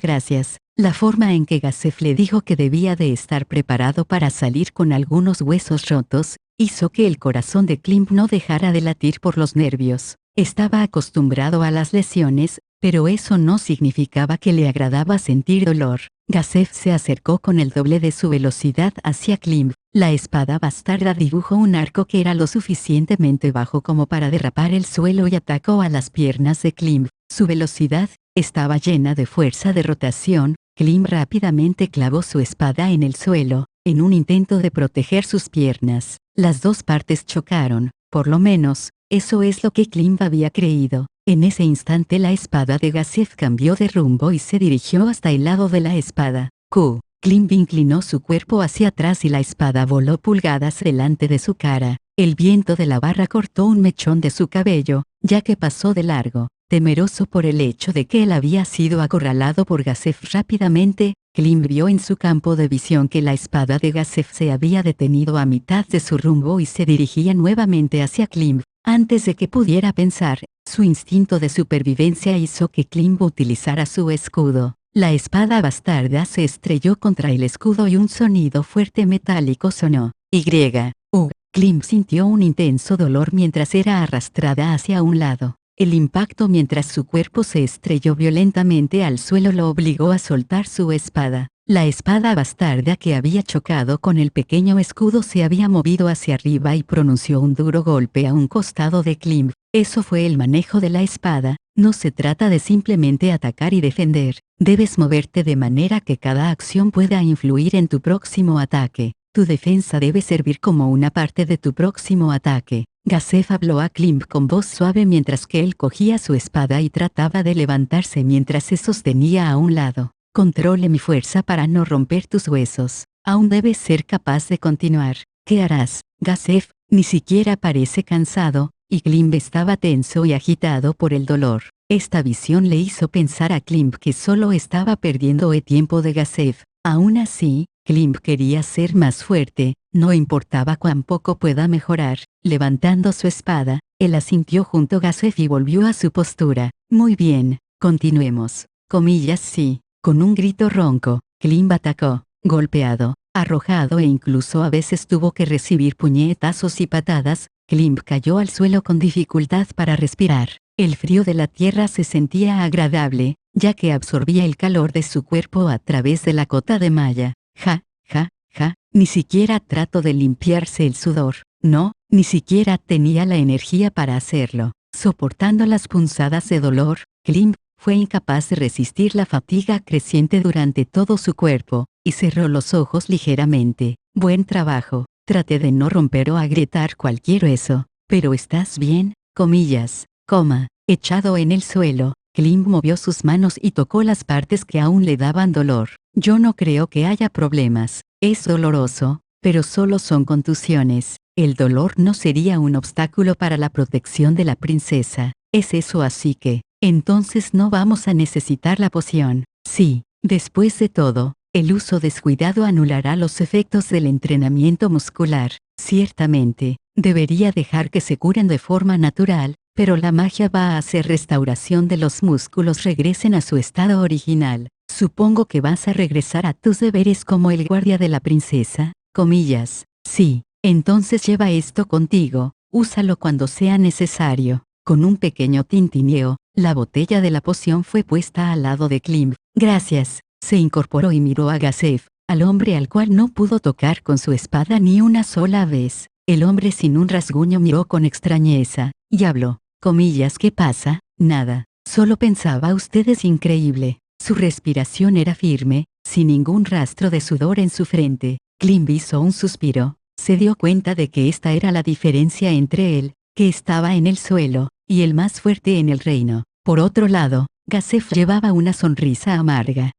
Gracias. La forma en que Gazef le dijo que debía de estar preparado para salir con algunos huesos rotos, hizo que el corazón de Klim no dejara de latir por los nervios. Estaba acostumbrado a las lesiones, pero eso no significaba que le agradaba sentir dolor. Gazef se acercó con el doble de su velocidad hacia Klim. La espada bastarda dibujó un arco que era lo suficientemente bajo como para derrapar el suelo y atacó a las piernas de Klim. Su velocidad estaba llena de fuerza de rotación. Klim rápidamente clavó su espada en el suelo, en un intento de proteger sus piernas. Las dos partes chocaron, por lo menos, eso es lo que Klim había creído. En ese instante la espada de Gazef cambió de rumbo y se dirigió hasta el lado de la espada. Klim inclinó su cuerpo hacia atrás y la espada voló pulgadas delante de su cara. El viento de la barra cortó un mechón de su cabello, ya que pasó de largo. Temeroso por el hecho de que él había sido acorralado por Gazef rápidamente, Klim vio en su campo de visión que la espada de Gazef se había detenido a mitad de su rumbo y se dirigía nuevamente hacia Klim. Antes de que pudiera pensar, su instinto de supervivencia hizo que Klim utilizara su escudo. La espada bastarda se estrelló contra el escudo y un sonido fuerte metálico sonó. Klim sintió un intenso dolor mientras era arrastrada hacia un lado. El impacto mientras su cuerpo se estrelló violentamente al suelo lo obligó a soltar su espada. La espada bastarda que había chocado con el pequeño escudo se había movido hacia arriba y pronunció un duro golpe a un costado de Klim. Eso fue el manejo de la espada. No se trata de simplemente atacar y defender. Debes moverte de manera que cada acción pueda influir en tu próximo ataque. Tu defensa debe servir como una parte de tu próximo ataque. Gazef habló a Klim con voz suave mientras que él cogía su espada y trataba de levantarse mientras se sostenía a un lado. Controle mi fuerza para no romper tus huesos. Aún debes ser capaz de continuar. ¿Qué harás, Gazef? Ni siquiera parece cansado, y Klim estaba tenso y agitado por el dolor. Esta visión le hizo pensar a Klim que solo estaba perdiendo el tiempo de Gazef. Aún así, Klim quería ser más fuerte, no importaba cuán poco pueda mejorar. Levantando su espada, él asintió junto a Gazef y volvió a su postura. Muy bien, continuemos. Comillas sí. Con un grito ronco, Klim atacó, golpeado, arrojado e incluso a veces tuvo que recibir puñetazos y patadas. Klim cayó al suelo con dificultad para respirar. El frío de la tierra se sentía agradable, ya que absorbía el calor de su cuerpo a través de la cota de malla. Ni siquiera trató de limpiarse el sudor. No, ni siquiera tenía la energía para hacerlo. Soportando las punzadas de dolor, Klim fue incapaz de resistir la fatiga creciente durante todo su cuerpo, y cerró los ojos ligeramente. Buen trabajo. Traté de no romper o agrietar cualquier hueso. ¿Pero estás bien? Comillas. Echado en el suelo, Klim movió sus manos y tocó las partes que aún le daban dolor. Yo no creo que haya problemas. Es doloroso, pero solo son contusiones. El dolor no sería un obstáculo para la protección de la princesa. Es eso, así que, entonces no vamos a necesitar la poción. Sí, después de todo, el uso descuidado anulará los efectos del entrenamiento muscular. Ciertamente, debería dejar que se curen de forma natural, pero la magia va a hacer restauración de los músculos regresen a su estado original. Supongo que vas a regresar a tus deberes como el guardia de la princesa. Comillas. Sí, entonces lleva esto contigo, úsalo cuando sea necesario. Con un pequeño tintineo, la botella de la poción fue puesta al lado de Klim. Gracias. Se incorporó y miró a Gazef, al hombre al cual no pudo tocar con su espada ni una sola vez. El hombre sin un rasguño miró con extrañeza, y habló. Comillas, ¿qué pasa? Nada. Solo pensaba usted es increíble. Su respiración era firme, sin ningún rastro de sudor en su frente. Klim hizo un suspiro. Se dio cuenta de que esta era la diferencia entre él, que estaba en el suelo, y el más fuerte en el reino. Por otro lado, Gazef llevaba una sonrisa amarga.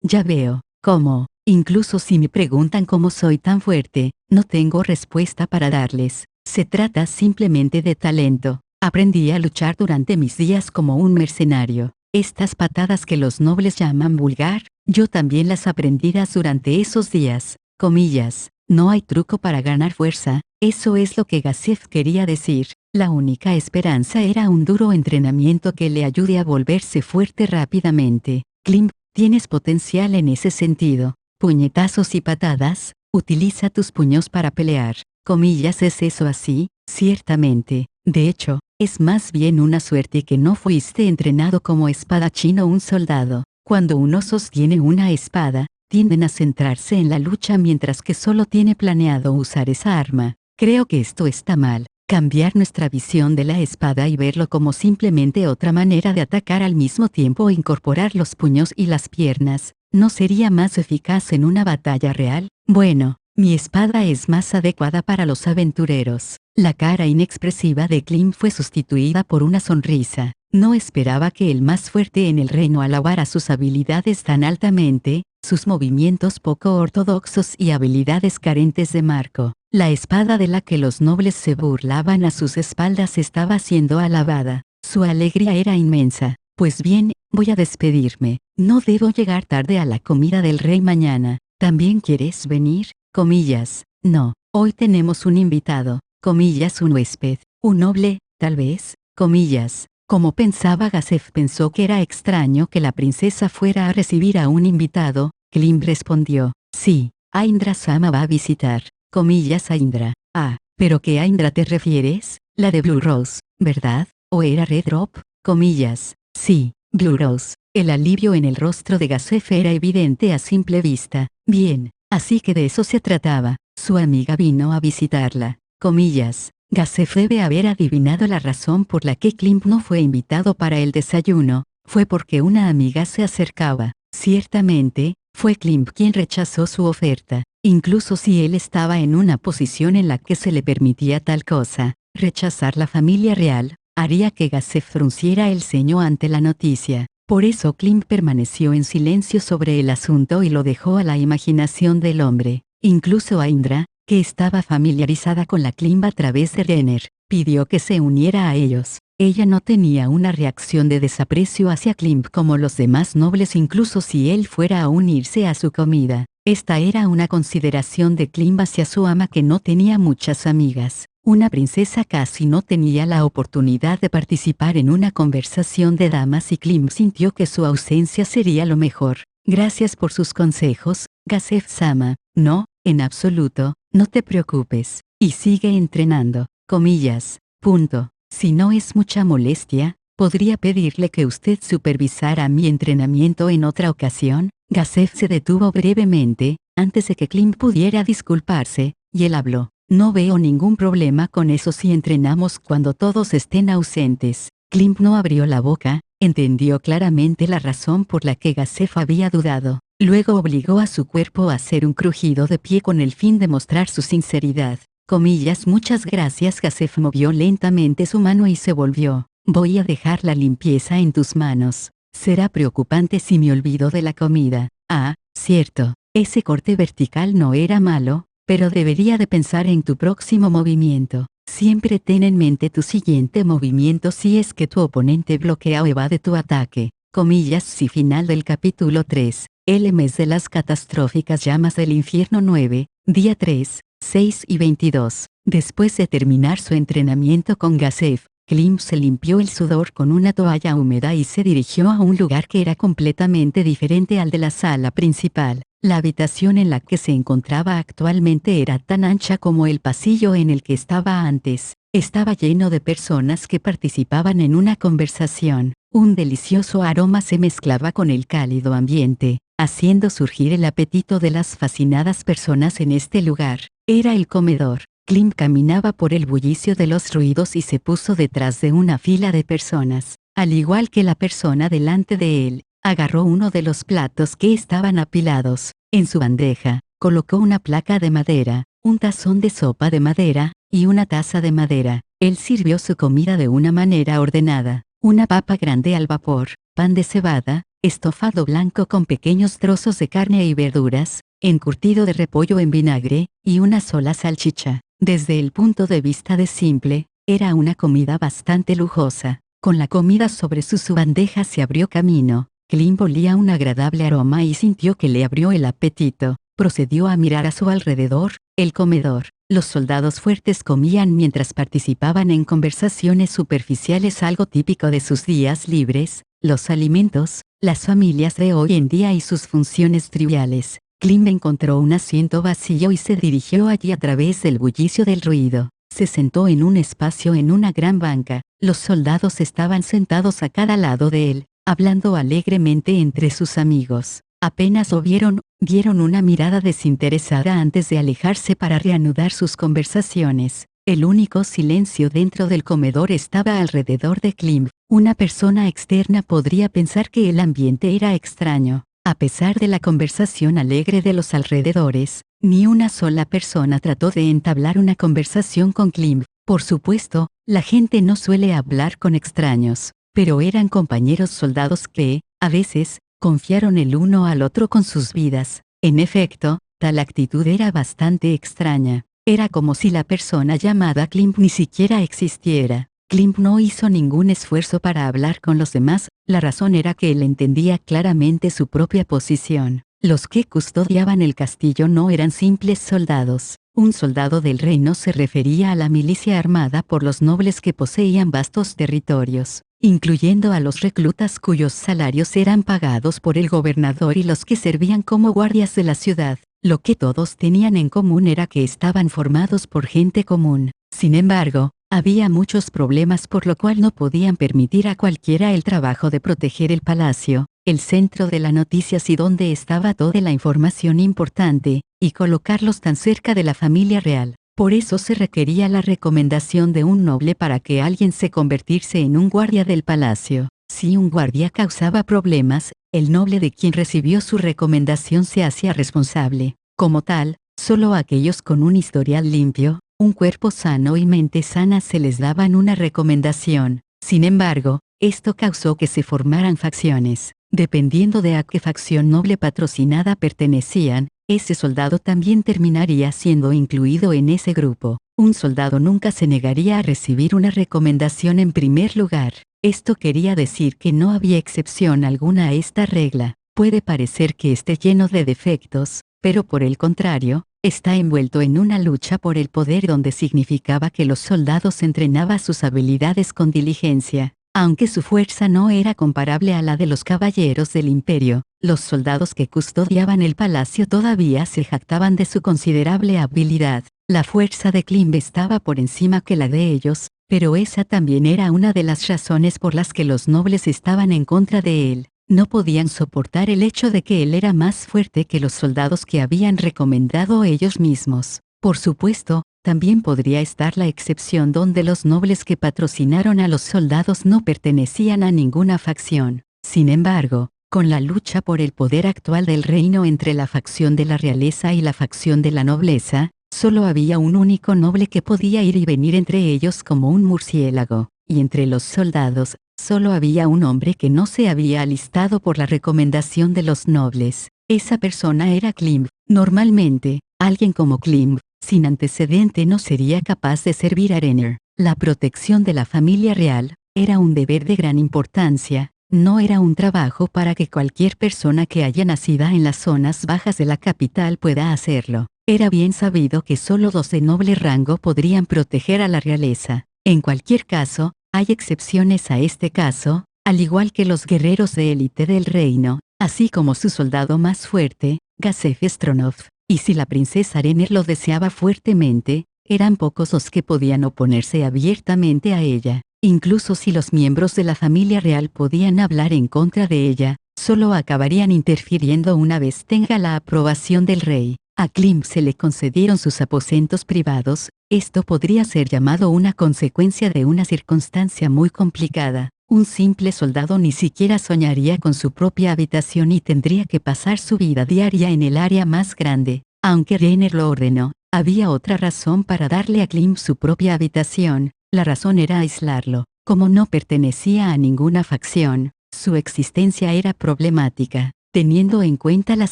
Ya veo. ¿Cómo? Incluso si me preguntan cómo soy tan fuerte, no tengo respuesta para darles. Se trata simplemente de talento. Aprendí a luchar durante mis días como un mercenario. Estas patadas que los nobles llaman vulgar, yo también las aprendí durante esos días. Comillas. No hay truco para ganar fuerza. Eso es lo que Gazef quería decir. La única esperanza era un duro entrenamiento que le ayude a volverse fuerte rápidamente. Klim, tienes potencial en ese sentido. Puñetazos y patadas, utiliza tus puños para pelear. Comillas, ¿es eso así? Ciertamente. De hecho, es más bien una suerte que no fuiste entrenado como espadachín o un soldado. Cuando uno sostiene una espada, tienden a centrarse en la lucha mientras que solo tiene planeado usar esa arma. Creo que esto está mal. Cambiar nuestra visión de la espada y verlo como simplemente otra manera de atacar al mismo tiempo o incorporar los puños y las piernas, ¿no sería más eficaz en una batalla real? Bueno, mi espada es más adecuada para los aventureros. La cara inexpresiva de Klim fue sustituida por una sonrisa. No esperaba que el más fuerte en el reino alabara sus habilidades tan altamente, sus movimientos poco ortodoxos y habilidades carentes de marco. La espada de la que los nobles se burlaban a sus espaldas estaba siendo alabada. Su alegría era inmensa. Pues bien, voy a despedirme. No debo llegar tarde a la comida del rey mañana. ¿También quieres venir? Comillas. No, hoy tenemos un invitado. Comillas, un huésped. Un noble, tal vez. Comillas. Como pensaba Gasef pensó que era extraño que la princesa fuera a recibir a un invitado. Klimp respondió, sí, Indra-sama va a visitar, comillas a Indra. Ah, ¿pero qué Indra te refieres? La de Blue Rose, ¿verdad? ¿O era Red Drop? Comillas, sí, Blue Rose. El alivio en el rostro de Gasef era evidente a simple vista. Bien, así que de eso se trataba. Su amiga vino a visitarla. Comillas. Gasef debe haber adivinado la razón por la que Klimp no fue invitado para el desayuno. Fue porque una amiga se acercaba. Ciertamente, fue Klimp quien rechazó su oferta. Incluso si él estaba en una posición en la que se le permitía tal cosa, rechazar la familia real, haría que Gasef frunciera el ceño ante la noticia. Por eso Klimp permaneció en silencio sobre el asunto y lo dejó a la imaginación del hombre. Incluso a Indra, que estaba familiarizada con la Klimp a través de Renner, pidió que se uniera a ellos. Ella no tenía una reacción de desaprecio hacia Klimp como los demás nobles incluso si él fuera a unirse a su comida. Esta era una consideración de Klimp hacia su ama que no tenía muchas amigas. Una princesa casi no tenía la oportunidad de participar en una conversación de damas y Klimp sintió que su ausencia sería lo mejor. Gracias por sus consejos, Gasef-sama. No, en absoluto, no te preocupes. Y sigue entrenando. Comillas. Punto. Si no es mucha molestia, ¿podría pedirle que usted supervisara mi entrenamiento en otra ocasión? Gasef se detuvo brevemente, antes de que Klimp pudiera disculparse, y él habló. No veo ningún problema con eso si entrenamos cuando todos estén ausentes. Klimp no abrió la boca, entendió claramente la razón por la que Gasef había dudado. Luego obligó a su cuerpo a hacer un crujido de pie con el fin de mostrar su sinceridad. Comillas, muchas gracias. Gasef movió lentamente su mano y se volvió. Voy a dejar la limpieza en tus manos. Será preocupante si me olvido de la comida. Ah, cierto, ese corte vertical no era malo, pero debería de pensar en tu próximo movimiento. Siempre ten en mente tu siguiente movimiento si es que tu oponente bloquea o evade tu ataque. Comillas. Si final del capítulo 3. El mes de las catastróficas llamas del infierno 9, día 3, 6 y 22. Después de terminar su entrenamiento con Gasef, Klimp se limpió el sudor con una toalla húmeda y se dirigió a un lugar que era completamente diferente al de la sala principal. La habitación en la que se encontraba actualmente era tan ancha como el pasillo en el que estaba antes. Estaba lleno de personas que participaban en una conversación. Un delicioso aroma se mezclaba con el cálido ambiente, haciendo surgir el apetito de las fascinadas personas en este lugar. Era el comedor. Klimp caminaba por el bullicio de los ruidos y se puso detrás de una fila de personas. Al igual que la persona delante de él, agarró uno de los platos que estaban apilados. En su bandeja, colocó una placa de madera, un tazón de sopa de madera, y una taza de madera. Él sirvió su comida de una manera ordenada. Una papa grande al vapor, pan de cebada, estofado blanco con pequeños trozos de carne y verduras, encurtido de repollo en vinagre, y una sola salchicha. Desde el punto de vista de simple, era una comida bastante lujosa. Con la comida sobre su bandeja se abrió camino. Klimp olía un agradable aroma y sintió que le abrió el apetito. Procedió a mirar a su alrededor, el comedor. Los soldados fuertes comían mientras participaban en conversaciones superficiales, algo típico de sus días libres. Los alimentos, las familias de hoy en día y sus funciones triviales. Klimp encontró un asiento vacío y se dirigió allí a través del bullicio del ruido. Se sentó en un espacio en una gran banca. Los soldados estaban sentados a cada lado de él, hablando alegremente entre sus amigos. Apenas lo vieron, dieron una mirada desinteresada antes de alejarse para reanudar sus conversaciones. El único silencio dentro del comedor estaba alrededor de Klimp. Una persona externa podría pensar que el ambiente era extraño. A pesar de la conversación alegre de los alrededores, ni una sola persona trató de entablar una conversación con Klimp. Por supuesto, la gente no suele hablar con extraños, pero eran compañeros soldados que, a veces, confiaron el uno al otro con sus vidas. En efecto, tal actitud era bastante extraña. Era como si la persona llamada Klimp ni siquiera existiera. Klimp no hizo ningún esfuerzo para hablar con los demás, la razón era que él entendía claramente su propia posición. Los que custodiaban el castillo no eran simples soldados. Un soldado del reino se refería a la milicia armada por los nobles que poseían vastos territorios. incluyendo a los reclutas cuyos salarios eran pagados por el gobernador y los que servían como guardias de la ciudad. Lo que todos tenían en común era que estaban formados por gente común. Sin embargo, había muchos problemas por lo cual no podían permitir a cualquiera el trabajo de proteger el palacio, el centro de las noticias y donde estaba toda la información importante, y colocarlos tan cerca de la familia real. Por eso se requería la recomendación de un noble para que alguien se convirtiese en un guardia del palacio. Si un guardia causaba problemas, el noble de quien recibió su recomendación se hacía responsable. Como tal, solo a aquellos con un historial limpio, un cuerpo sano y mente sana se les daban una recomendación. Sin embargo, esto causó que se formaran facciones. Dependiendo de a qué facción noble patrocinada pertenecían, ese soldado también terminaría siendo incluido en ese grupo. Un soldado nunca se negaría a recibir una recomendación en primer lugar. Esto quería decir que no había excepción alguna a esta regla. Puede parecer que esté lleno de defectos, pero por el contrario, está envuelto en una lucha por el poder donde significaba que los soldados entrenaban sus habilidades con diligencia. Aunque su fuerza no era comparable a la de los caballeros del imperio, los soldados que custodiaban el palacio todavía se jactaban de su considerable habilidad. La fuerza de Klimb estaba por encima que la de ellos, pero esa también era una de las razones por las que los nobles estaban en contra de él. No podían soportar el hecho de que él era más fuerte que los soldados que habían recomendado ellos mismos. Por supuesto, también podría estar la excepción donde los nobles que patrocinaron a los soldados no pertenecían a ninguna facción. Sin embargo, con la lucha por el poder actual del reino entre la facción de la realeza y la facción de la nobleza, solo había un único noble que podía ir y venir entre ellos como un murciélago, y entre los soldados, solo había un hombre que no se había alistado por la recomendación de los nobles. Esa persona era Klimb. Normalmente, alguien como Klimb, sin antecedente no sería capaz de servir a Renner. La protección de la familia real era un deber de gran importancia, no era un trabajo para que cualquier persona que haya nacido en las zonas bajas de la capital pueda hacerlo. Era bien sabido que solo 2 de noble rango podrían proteger a la realeza. En cualquier caso, hay excepciones a este caso, al igual que los guerreros de élite del reino, así como su soldado más fuerte, Gasef Stronov. Y si la princesa Renner lo deseaba fuertemente, eran pocos los que podían oponerse abiertamente a ella. Incluso si los miembros de la familia real podían hablar en contra de ella, solo acabarían interfiriendo una vez tenga la aprobación del rey. A Klimb se le concedieron sus aposentos privados. Esto podría ser llamado una consecuencia de una circunstancia muy complicada. Un simple soldado ni siquiera soñaría con su propia habitación y tendría que pasar su vida diaria en el área más grande. Aunque Renner lo ordenó, había otra razón para darle a Klimb su propia habitación. La razón era aislarlo. Como no pertenecía a ninguna facción, su existencia era problemática. Teniendo en cuenta las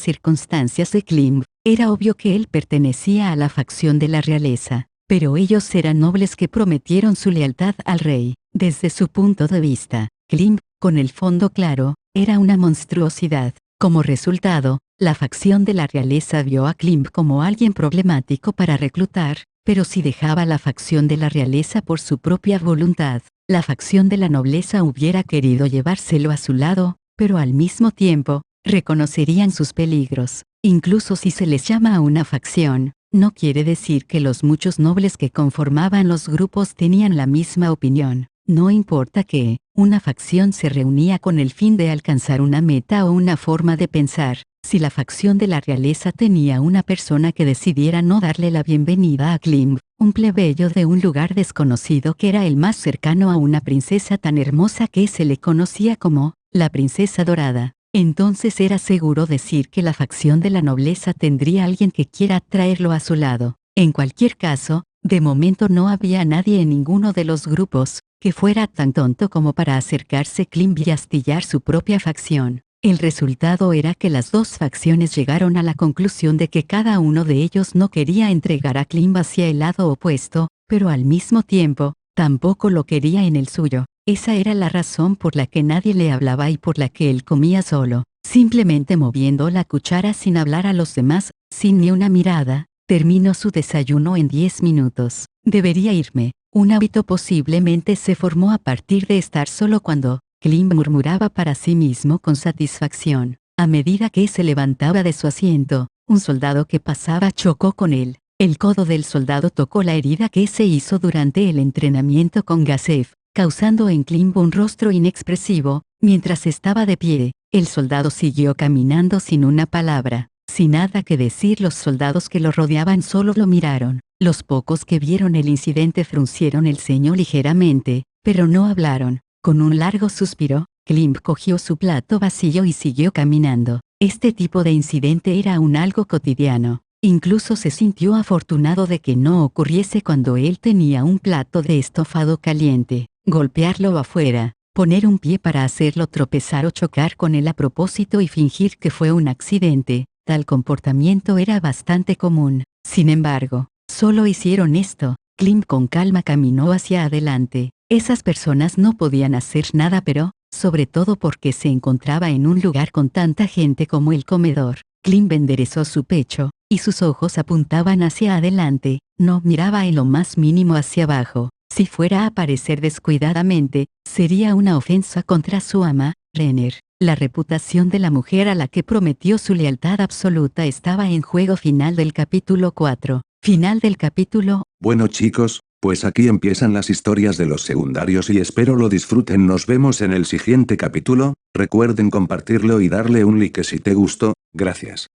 circunstancias de Klimb, era obvio que él pertenecía a la facción de la realeza. Pero ellos eran nobles que prometieron su lealtad al rey. Desde su punto de vista, Klimb, con el fondo claro, era una monstruosidad. Como resultado, la facción de la realeza vio a Klimb como alguien problemático para reclutar, pero si dejaba la facción de la realeza por su propia voluntad, la facción de la nobleza hubiera querido llevárselo a su lado, pero al mismo tiempo, reconocerían sus peligros. Incluso si se les llama a una facción, no quiere decir que los muchos nobles que conformaban los grupos tenían la misma opinión. No importa que una facción se reunía con el fin de alcanzar una meta o una forma de pensar. Si la facción de la realeza tenía una persona que decidiera no darle la bienvenida a Klimb, un plebeyo de un lugar desconocido que era el más cercano a una princesa tan hermosa que se le conocía como la princesa dorada, entonces era seguro decir que la facción de la nobleza tendría a alguien que quiera traerlo a su lado. En cualquier caso, de momento no había nadie en ninguno de los grupos que fuera tan tonto como para acercarse a Klimb y astillar su propia facción. El resultado era que las 2 facciones llegaron a la conclusión de que cada uno de ellos no quería entregar a Klimb hacia el lado opuesto, pero al mismo tiempo, tampoco lo quería en el suyo. Esa era la razón por la que nadie le hablaba y por la que él comía solo, simplemente moviendo la cuchara sin hablar a los demás, sin ni una mirada. Terminó su desayuno en 10 minutos. Debería irme. Un hábito posiblemente se formó a partir de estar solo cuando Klim murmuraba para sí mismo con satisfacción. A medida que se levantaba de su asiento, un soldado que pasaba chocó con él. El codo del soldado tocó la herida que se hizo durante el entrenamiento con Gasev, causando en Klim un rostro inexpresivo. Mientras estaba de pie, el soldado siguió caminando sin una palabra. Sin nada que decir, los soldados que lo rodeaban solo lo miraron. Los pocos que vieron el incidente fruncieron el ceño ligeramente, pero no hablaron. Con un largo suspiro, Klim cogió su plato vacío y siguió caminando. Este tipo de incidente era aún algo cotidiano. Incluso se sintió afortunado de que no ocurriese cuando él tenía un plato de estofado caliente. Golpearlo afuera, poner un pie para hacerlo tropezar o chocar con él a propósito y fingir que fue un accidente, tal comportamiento era bastante común. Sin embargo, solo hicieron esto. Klim con calma caminó hacia adelante. Esas personas no podían hacer nada, pero, sobre todo porque se encontraba en un lugar con tanta gente como el comedor. Klim enderezó su pecho, y sus ojos apuntaban hacia adelante, no miraba en lo más mínimo hacia abajo. Si fuera a aparecer descuidadamente, sería una ofensa contra su ama, Renner. La reputación de la mujer a la que prometió su lealtad absoluta estaba en juego. Final del capítulo 4. Final del capítulo. Bueno chicos, pues aquí empiezan las historias de los secundarios y espero lo disfruten. Nos vemos en el siguiente capítulo. Recuerden compartirlo y darle un like si te gustó. Gracias.